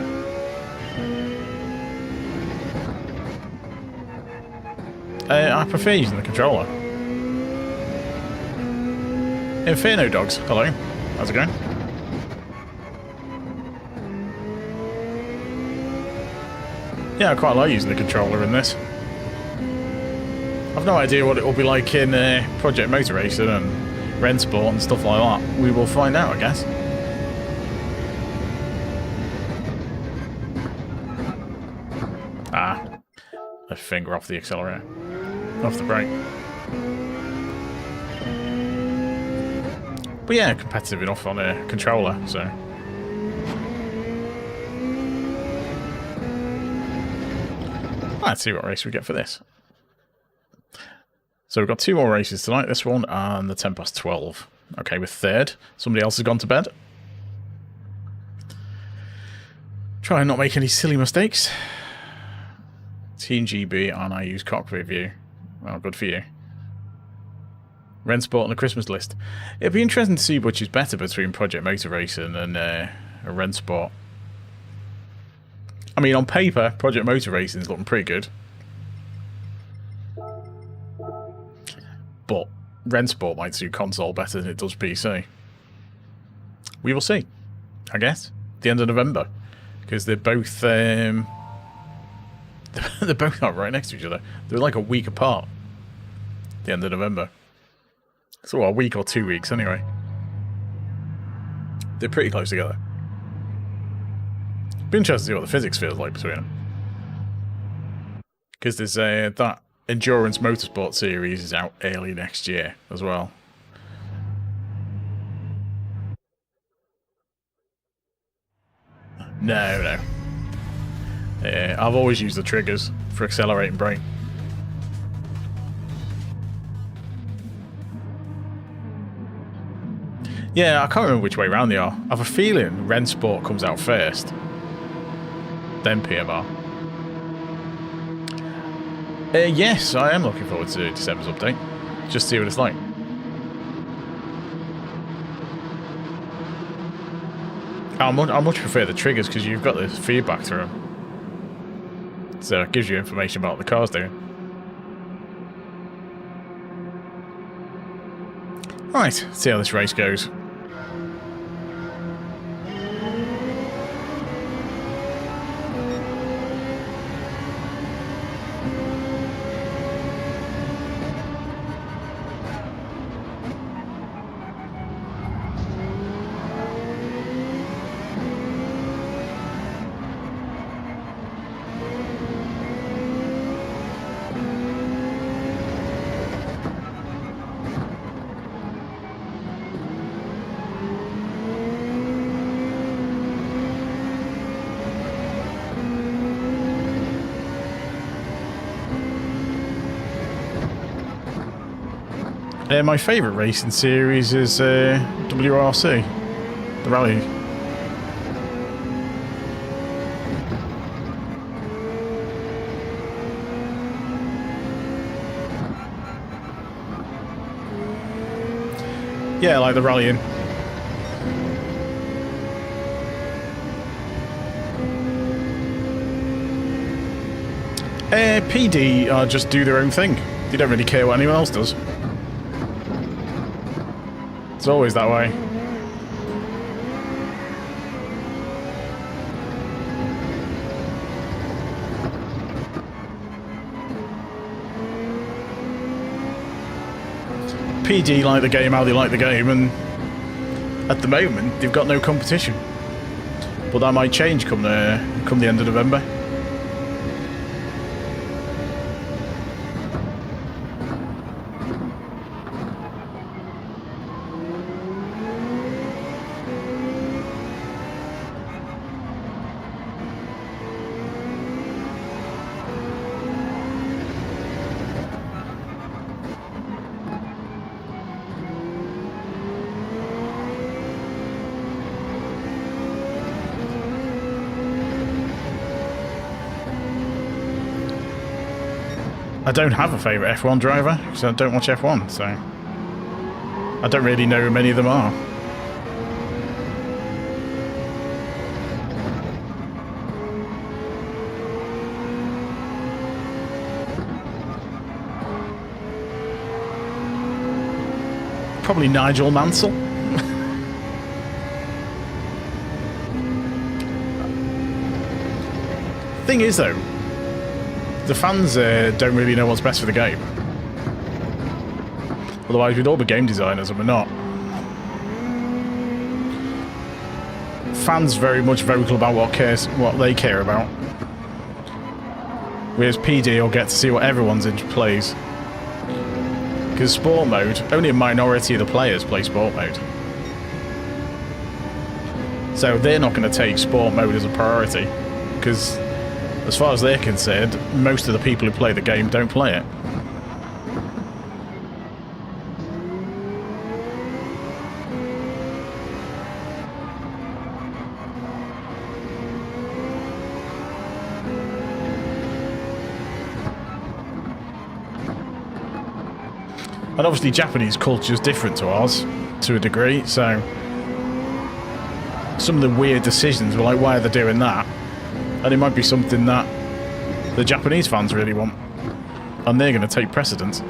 I prefer using the controller. Inferno Dogs, hello. How's it going? Yeah, I quite like using the controller in this. I've no idea what it will be like in Project Motor Racing and Rennsport and stuff like that. We will find out, I guess. Ah, a finger off the accelerator, off the brake. But yeah, competitive enough on a controller, so. Let's see what race we get for this. So we've got 2 more races tonight, this one and the 12:10. Okay, we're third. Somebody else has gone to bed. Try and not make any silly mistakes. Team GB and I use cockpit view. Well, good for you. Rennsport on the Christmas list. It'd be interesting to see which is better between Project Motor Racing and a Rennsport. I mean, on paper, Project Motor Racing is looking pretty good. But Rennsport might suit console better than it does PC. We will see, I guess. The end of November. Because they're both... they're both not right next to each other. They're like a week apart. The end of November. So a week or 2 weeks anyway. They're pretty close together. Be interested to see what the physics feels like between them. Because there's that Endurance Motorsport series is out early next year as well. No. I've always used the triggers for accelerate and brake. Yeah, I can't remember which way round they are. I have a feeling Rennsport comes out first, then PMR. Yes, I am looking forward to December's update. Just see what it's like. I much prefer the triggers because you've got the feedback through them. So it gives you information about what the car's doing. Right, see how this race goes. My favourite racing series is WRC, the rally. Yeah, like the rallying. PD just do their own thing. They don't really care what anyone else does. It's always that way. PD like the game how they like the game, and at the moment they've got no competition. But that might change come the end of November. I don't have a favourite F1 driver because I don't watch F1, so I don't really know who many of them are. Probably Nigel Mansell. Thing is, though, the fans don't really know what's best for the game. Otherwise, we'd all be game designers, and we're not. Fans very much vocal about what they care about. Whereas PD will get to see what everyone's into plays. Because sport mode, only a minority of the players play sport mode. So they're not going to take sport mode as a priority. Because as far as they're concerned, most of the people who play the game don't play it. And obviously Japanese culture is different to ours, to a degree, so some of the weird decisions were like, why are they doing that? And it might be something that the Japanese fans really want, and they're going to take precedence.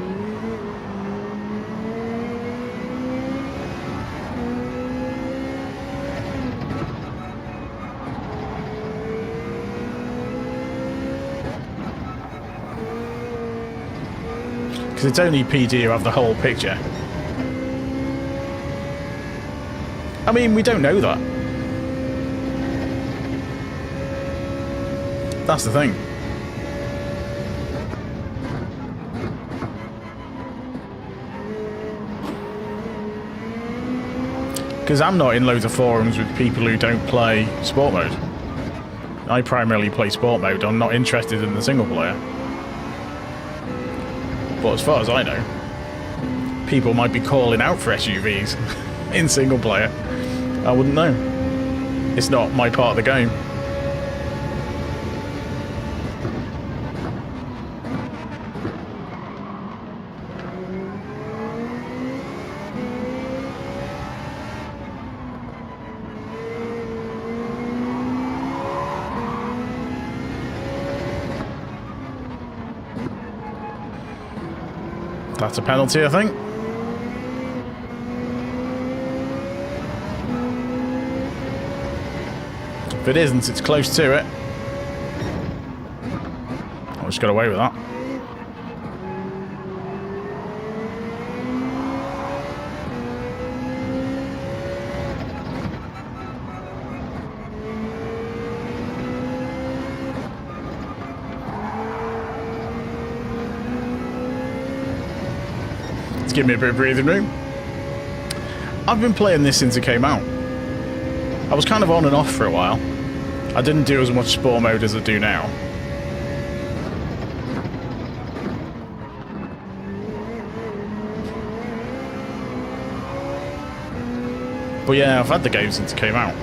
Because it's only PD who have the whole picture. I mean, we don't know that. That's the thing. Because I'm not in loads of forums with people who don't play sport mode. I primarily play sport mode. I'm not interested in the single player. But as far as I know, people might be calling out for SUVs in single player. I wouldn't know. It's not my part of the game. That's a penalty, I think. If it isn't, it's close to it. I just got away with that. Give me a bit of breathing room. I've been playing this since it came out. I was kind of on and off for a while. I didn't do as much sport mode as I do now. But yeah, I've had the game since it came out.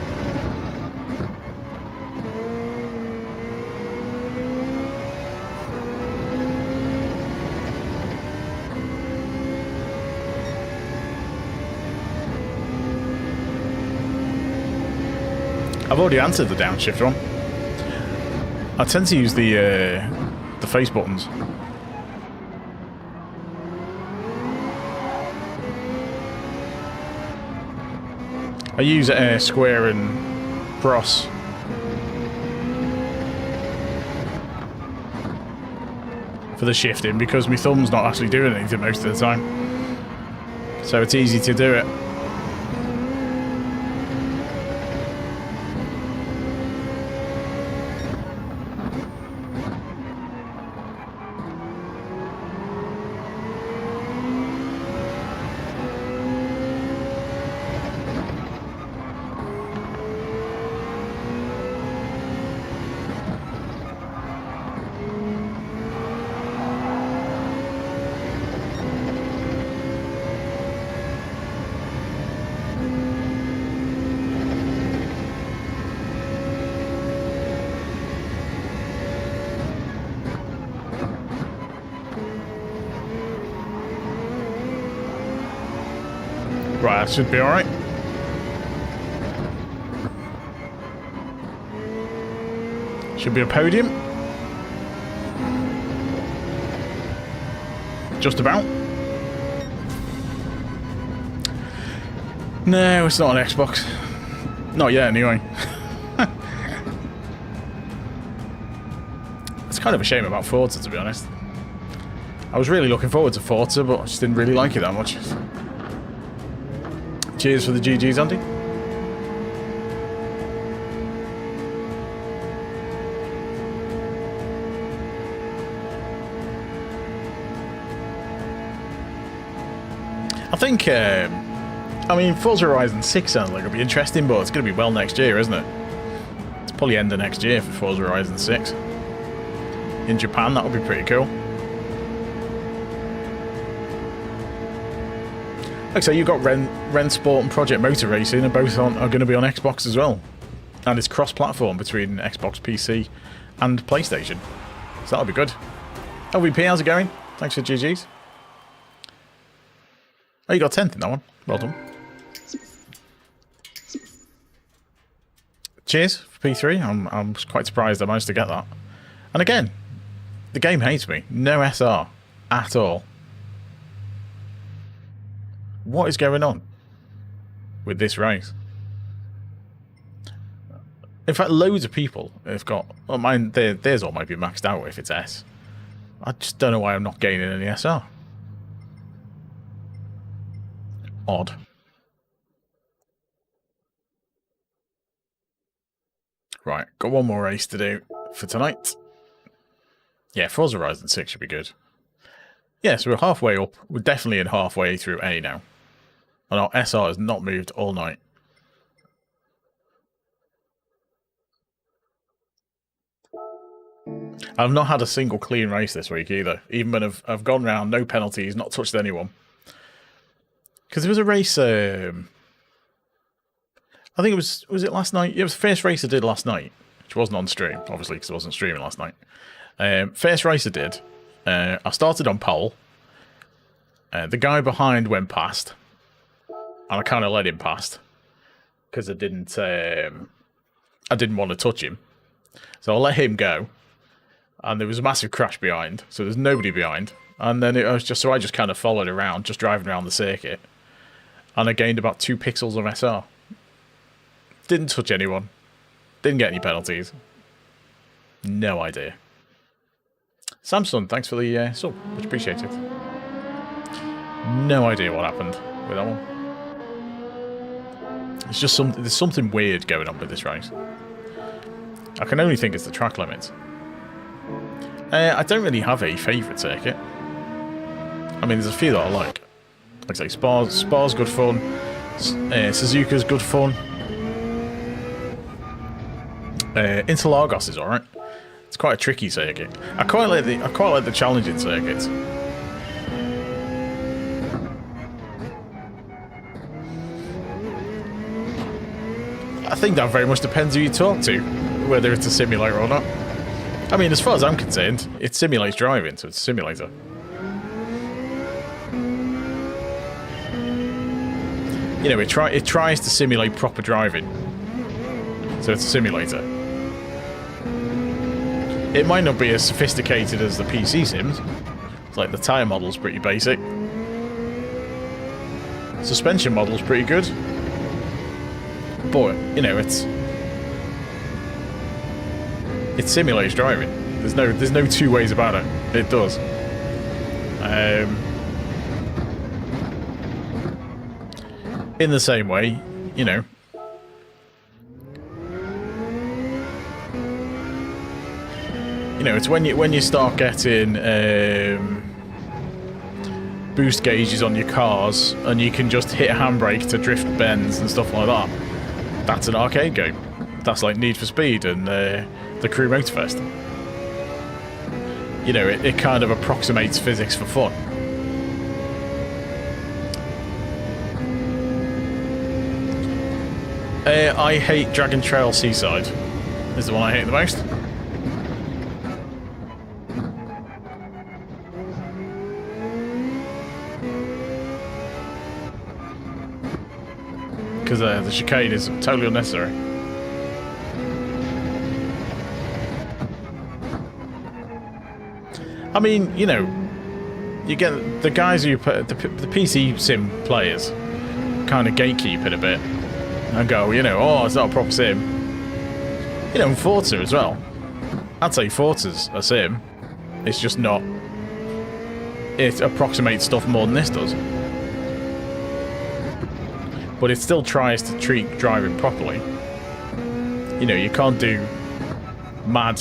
I've already answered the downshift one. I tend to use the face buttons. I use square and cross. For the shifting, because my thumb's not actually doing anything most of the time. So it's easy to do it. Right, that should be alright. Should be a podium. Just about. No, it's not an Xbox. Not yet, anyway. It's kind of a shame about Forza, to be honest. I was really looking forward to Forza, but I just didn't really like it that much. Cheers for the GGs, Andy. I think, I mean, Forza Horizon 6 sounds like it'll be interesting, but it's going to be well next year, isn't it? It's probably end of next year for Forza Horizon 6. In Japan, that would be pretty cool. Like I say, you've got Ren Sport and Project Motor Racing, and both are going to be on Xbox as well. And it's cross-platform between Xbox, PC, and PlayStation. So that'll be good. LVP, how's it going? Thanks for GGs. Oh, you got 10th in that one. Well done. Cheers for P3. I'm quite surprised I managed to get that. And again, the game hates me. No SR at all. What is going on with this race? In fact, loads of people have got... Well, mine, theirs all might be maxed out if it's S. I just don't know why I'm not gaining any SR. Odd. Right, got one more race to do for tonight. Yeah, Forza Horizon 6 should be good. Yeah, so we're halfway up. We're definitely in halfway through A now. And our SR has not moved all night. I've not had a single clean race this week either. Even when I've gone round, no penalties, not touched anyone. Because there was a race, I think it was it last night? It was the first race I did last night, which wasn't on stream, obviously, because I wasn't streaming last night. First race I did, I started on pole. The guy behind went past, and I kind of let him past because I didn't want to touch him, so I let him go. And there was a massive crash behind, so there's nobody behind. And then I just kind of followed around, just driving around the circuit, and I gained about 2 pixels of SR. Didn't touch anyone, didn't get any penalties. No idea. Samsung, thanks for the sub, much appreciated. No idea what happened with that one. It's just there's something weird going on with this race. I can only think it's the track limits. I don't really have a favourite circuit. I mean, there's a few that I like. Like I say, Spa's good fun. Suzuka's good fun. Interlagos is alright. It's quite a tricky circuit. I quite like the challenging circuits. I think that very much depends who you talk to, whether it's a simulator or not. I mean, as far as I'm concerned, it simulates driving, so it's a simulator. You know, it tries to simulate proper driving, so it's a simulator. It might not be as sophisticated as the PC sims. It's like the tyre model's pretty basic. Suspension model's pretty good. But, you know, it simulates driving. There's no two ways about it. It does. In the same way, you know, it's when you start getting boost gauges on your cars, and you can just hit a handbrake to drift bends and stuff like that. That's an arcade game. That's like Need for Speed and the Crew Motorfest. You know, it kind of approximates physics for fun. I hate Dragon Trail Seaside. Is the one I hate the most. Because the chicane is totally unnecessary. I mean, you know, you get the guys who put the PC sim players kind of gatekeep it a bit and go, you know, oh, it's not a proper sim. You know, and Forza as well. I'd say Forza's a sim. It's just not. It approximates stuff more than this does. But it still tries to treat driving properly. You know, you can't do mad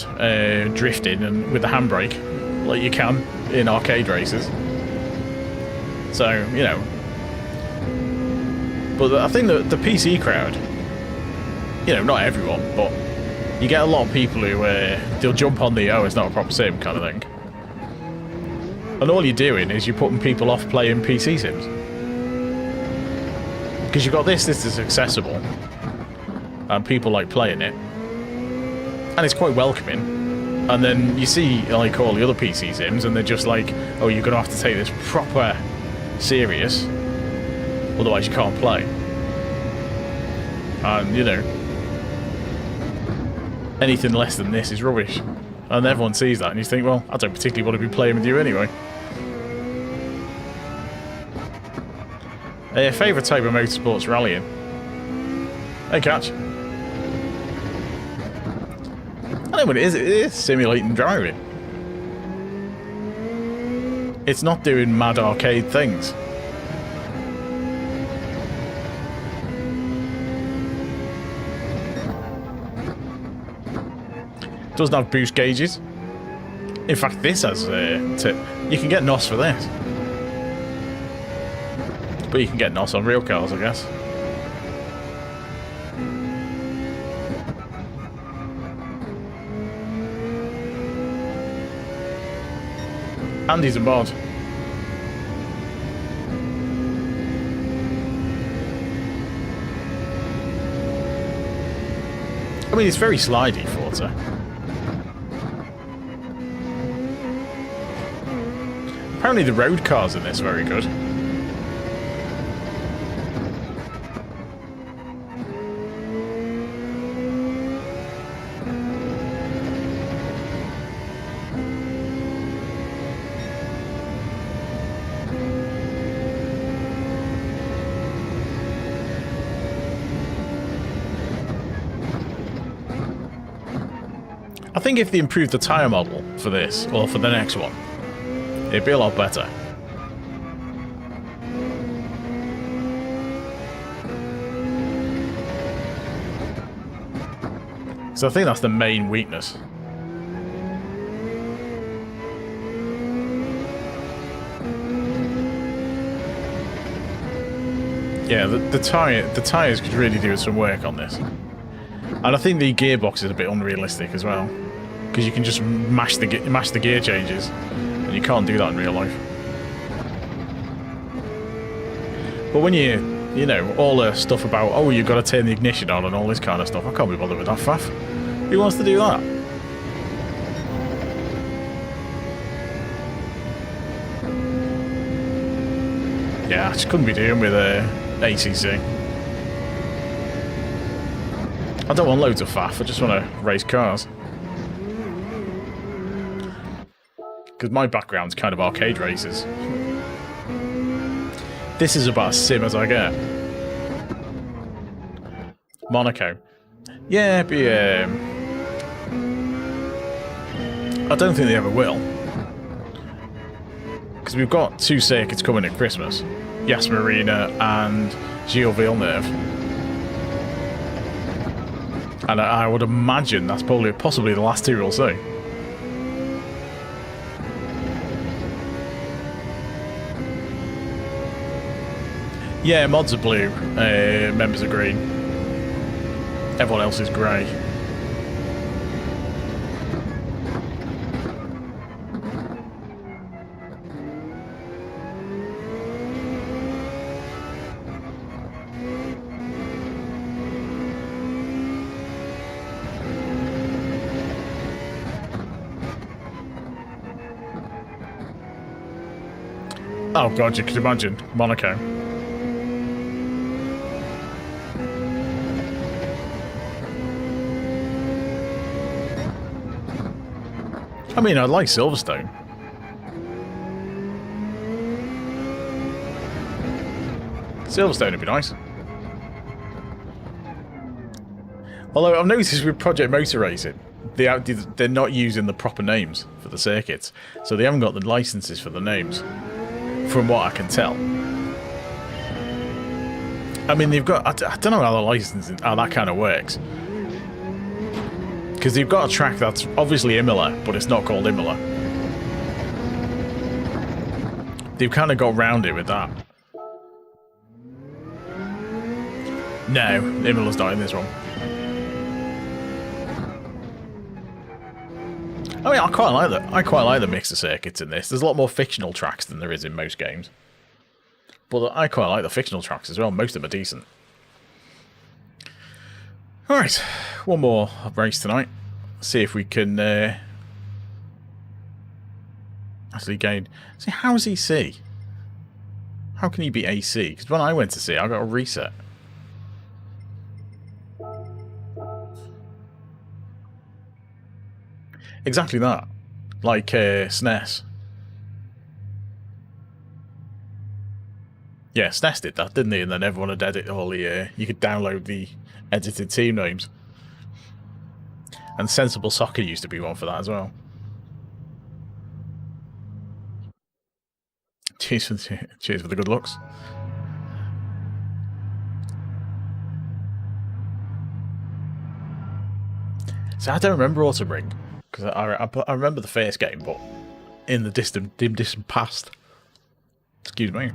drifting and with the handbrake like you can in arcade races. So, you know. But I think that the PC crowd, you know, not everyone, but you get a lot of people who they'll jump on the, oh, it's not a proper sim kind of thing. And all you're doing is you're putting people off playing PC sims. Because you've got this is accessible, and people like playing it, and it's quite welcoming. And then you see like all the other PC sims, and they're just like, oh, you're going to have to take this proper serious, otherwise you can't play. And, you know, anything less than this is rubbish. And everyone sees that, and you think, well, I don't particularly want to be playing with you anyway. Favourite type of motorsports, rallying. Hey, Catch. I know what it is simulating driving. It's not doing mad arcade things. It doesn't have boost gauges. In fact, this has you can get NOS for this. But you can get NOS on real cars, I guess. Andy's a mod. I mean, it's very slidey, Forza. Apparently the road cars in this are very good. I think if they improved the tyre model for this, or for the next one, it'd be a lot better. So I think that's the main weakness. Yeah, the tyres could really do some work on this. And I think the gearbox is a bit unrealistic as well, because you can just mash the gear changes, and you can't do that in real life. But when you know, all the stuff about, oh, you've got to turn the ignition on and all this kind of stuff, I can't be bothered with that faff. Who wants to do that? Yeah, I just couldn't be doing with ACC. I don't want loads of faff, I just want to race cars. Because my background's kind of arcade races. This is about as sim as I get. Monaco. Yeah, but I don't think they ever will. Because we've got 2 circuits coming at Christmas. Yas Marina and Gilles Villeneuve. And I would imagine that's possibly the last 2 we'll see. Yeah, mods are blue, members are green. Everyone else is grey. Oh god, you could imagine. Monaco. I mean, I'd like Silverstone. Silverstone would be nice. Although I've noticed with Project Motor Racing, they're not using the proper names for the circuits. So they haven't got the licenses for the names, from what I can tell. I mean, they've got... I don't know how the licensing... how that kind of works. Because they've got a track that's obviously Imola, but it's not called Imola. They've kind of got round it with that. No, Imola's not in this one. I mean, I quite like the mix of circuits in this. There's a lot more fictional tracks than there is in most games. But I quite like the fictional tracks as well. Most of them are decent. Alright, one more race tonight. See if we can actually gain... See, how is he C? How can he be AC? Because when I went to C, I got a reset. Exactly that. Like SNES. Yeah, SNES did that, didn't they? And then everyone had edited all the... you could download the edited team names. And Sensible Soccer used to be one for that as well. Cheers for the good looks. So I don't remember Autumn Ring. Because I remember the first game, but in the distant past. Excuse me.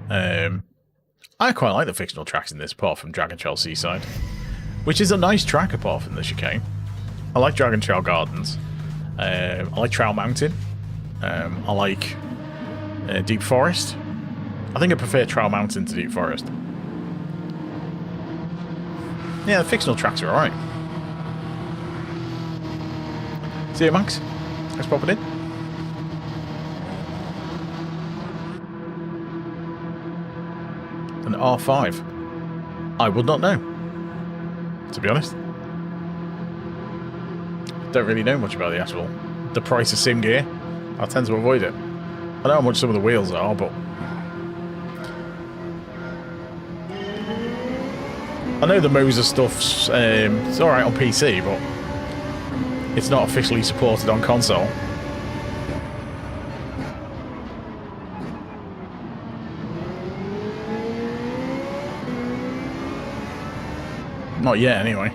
I quite like the fictional tracks in this, apart from Dragon Trail Seaside, which is a nice track apart from the chicane. I like Dragon Trail Gardens. I like Trail Mountain. I like Deep Forest. I think I prefer Trail Mountain to Deep Forest. Yeah, the fictional tracks are alright. See you, Max. Let's pop it in. An R5. I would not know, to be honest. Don't really know much about the price of sim gear. I tend to avoid it. I know how much some of the wheels are, but I know the Moser stuff's it's alright on PC, but it's not officially supported on console. Not yet, anyway.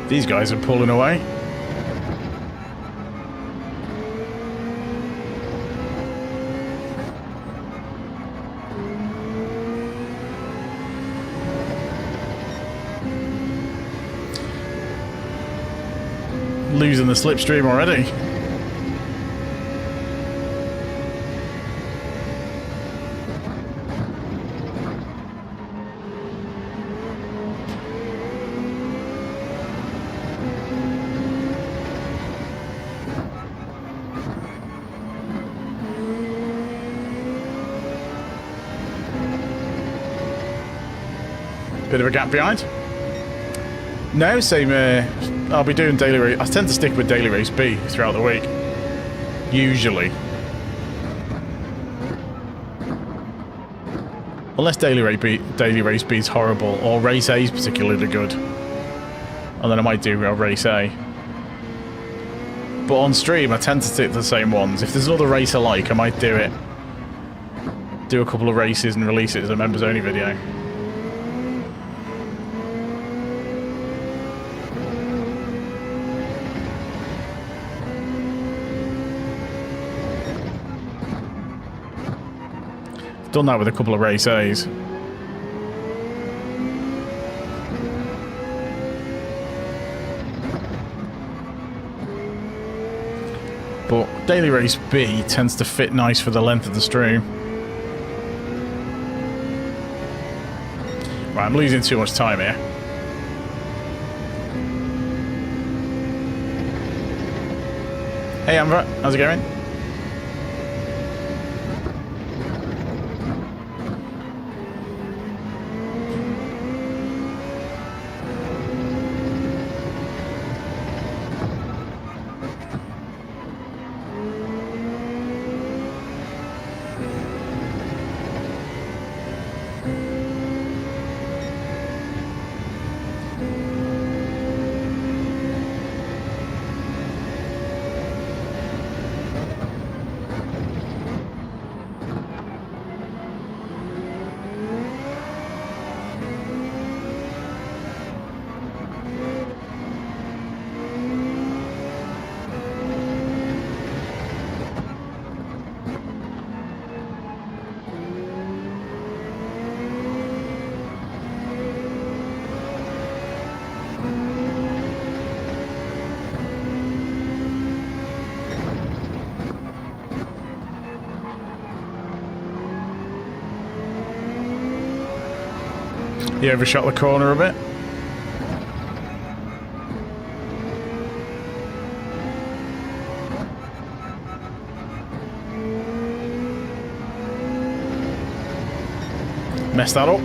These guys are pulling away. Losing the slipstream already. Bit of a gap behind. No, same. I'll be doing daily race. I tend to stick with daily race B throughout the week. Usually. Unless daily race B is horrible, or race A is particularly good. And then I might do race A. But on stream, I tend to stick to the same ones. If there's another race I like, I might do it. Do a couple of races and release it as a members only video. Done that with a couple of race A's. But daily race B tends to fit nice for the length of the stream. Right, I'm losing too much time here. Hey Amber, how's it going? You overshot the corner a bit. Messed that up.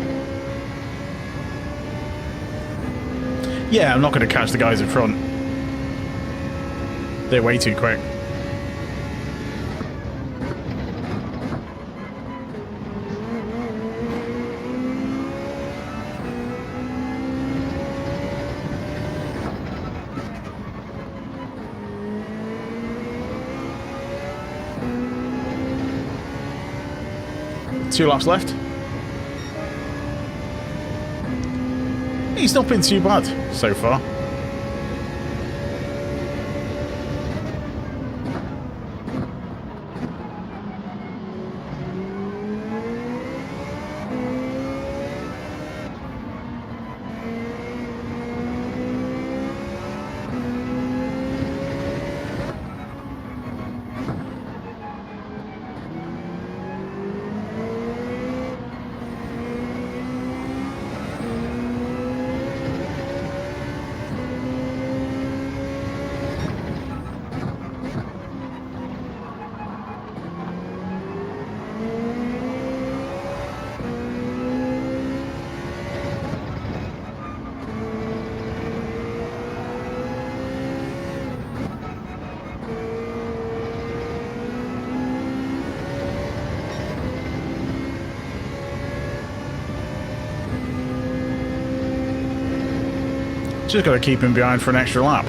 Yeah, I'm not going to catch the guys in front. They're way too quick. Two laps left. He's not been too bad so far. Just got to keep him behind for an extra lap.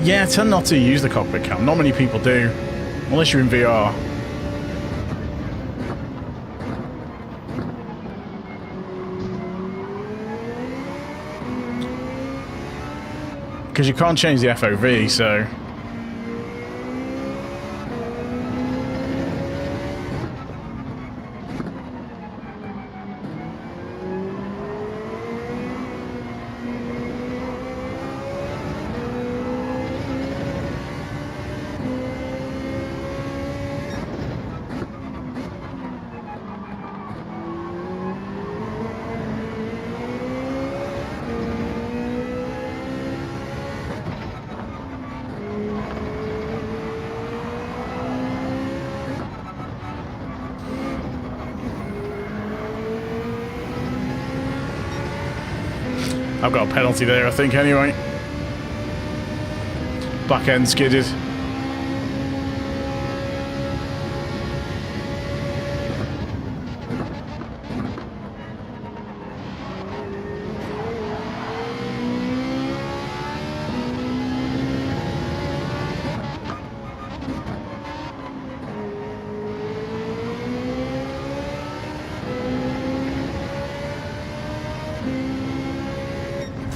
Yeah, I tend not to use the cockpit cam. Not many people do. Unless you're in VR. Because you can't change the FOV, so... I've got a penalty there, I think, anyway. Back end skidded.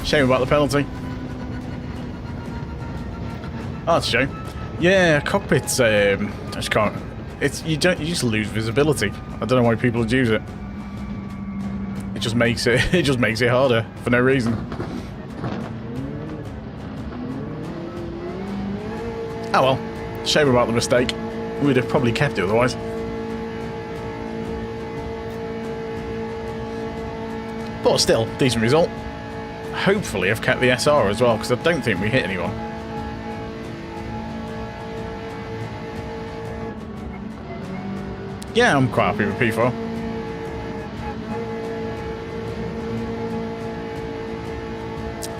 Shame about the penalty. Oh, that's a shame. Yeah, cockpits. I just can't. It's you just lose visibility. I don't know why people would use it. It just makes it. It just makes it harder for no reason. Oh well. Shame about the mistake. We'd have probably kept it otherwise. But still, decent result. Hopefully I've kept the SR as well, because I don't think we hit anyone. Yeah, I'm quite happy with P4.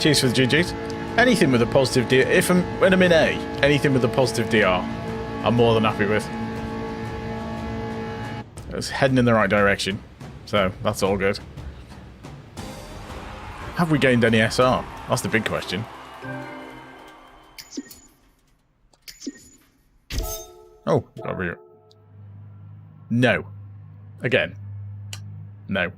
Cheers for the GGs. Anything with a positive DR, when I'm in A, anything with a positive DR, I'm more than happy with. It's heading in the right direction, so that's all good. Have we gained any SR? That's the big question. Oh, over here. No. Again. No.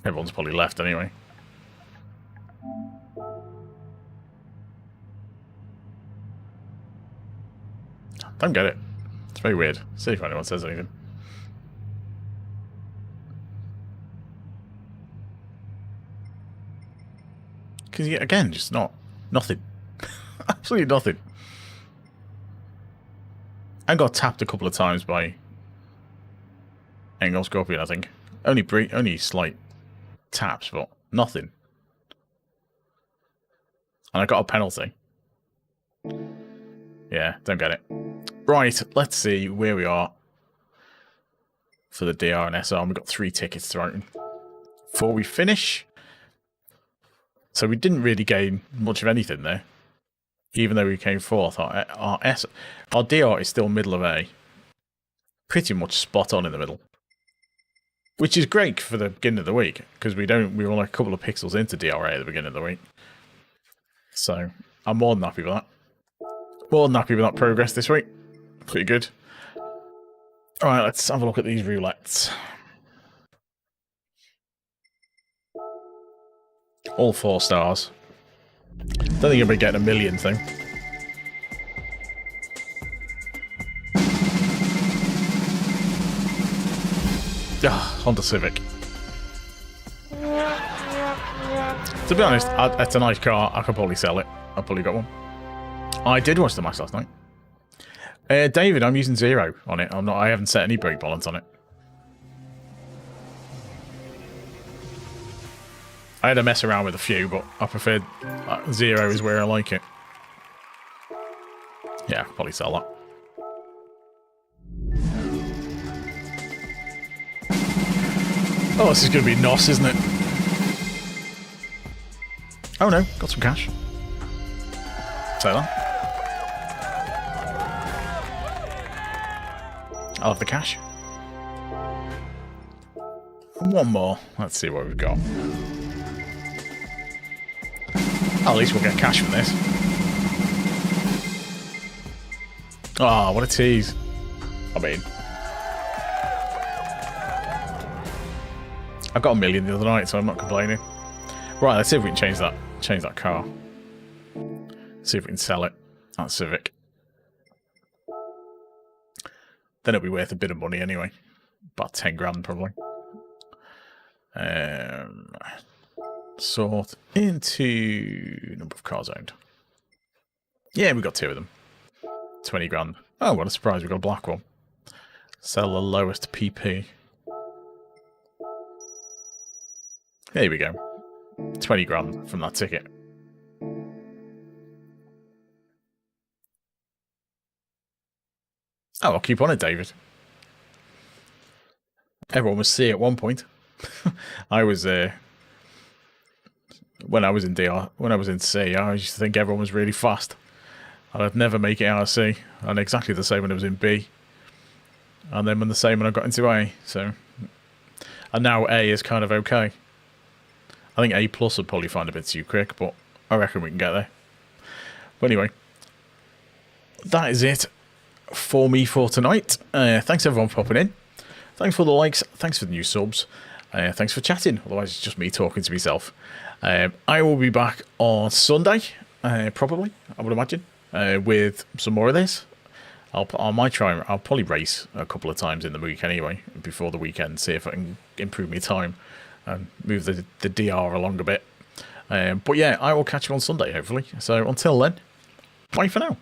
Everyone's probably left anyway. Don't get it. It's very weird. See if anyone says anything. Because, again, just nothing. Absolutely nothing. I got tapped a couple of times by Engel Scorpion, I think. Only slight taps, but nothing. And I got a penalty. Yeah, don't get it. Right, let's see where we are for the DR and SR. We've got 3 tickets thrown before we finish. So we didn't really gain much of anything there. Even though we came 4th. Our DR is still middle of A. Pretty much spot on in the middle. Which is great for the beginning of the week, because we were only a couple of pixels into DRA at the beginning of the week. So I'm more than happy with that. More than happy with that progress this week. Pretty good. Alright, let's have a look at these roulettes. All 4 stars. Don't think you'll be getting a million thing. Honda Civic. To be honest, it's a nice car. I could probably sell it. I've probably got one. I did watch the match last night. David, I'm using 0 on it. I haven't set any brake balance on it. I had to mess around with a few, but I preferred 0 is where I like it. Yeah, I could probably sell that. Oh, this is going to be NOS, isn't it? Oh no, got some cash. Say that. I'll have the cash. And one more. Let's see what we've got. Oh, at least we'll get cash from this. Oh, what a tease. I mean, I got a million the other night, so I'm not complaining. Right, let's see if we can change that car. See if we can sell it. That Civic. Then it'll be worth a bit of money anyway. About 10 grand probably. Sort into number of cars owned. Yeah, we got 2 of them. 20 grand. Oh, what a surprise, we got a black one. Sell the lowest PP. There we go. 20 grand from that ticket. Oh, I'll keep on it, David. Everyone was C at one point. I was when I was in C, I used to think everyone was really fast. And I'd never make it out of C. And exactly the same when I was in B. And then the same when I got into A. So, and now A is kind of okay. I think A plus would probably find a bit too quick, but I reckon we can get there. But anyway, that is it for me for tonight. Thanks everyone for popping in. Thanks for the likes. Thanks for the new subs. Thanks for chatting. Otherwise, it's just me talking to myself. I will be back on Sunday, probably, I would imagine, with some more of this. I'll probably race a couple of times in the week anyway, before the weekend, see if I can improve my time and move the DR along a bit. But yeah, I will catch you on Sunday, hopefully. So until then, bye for now.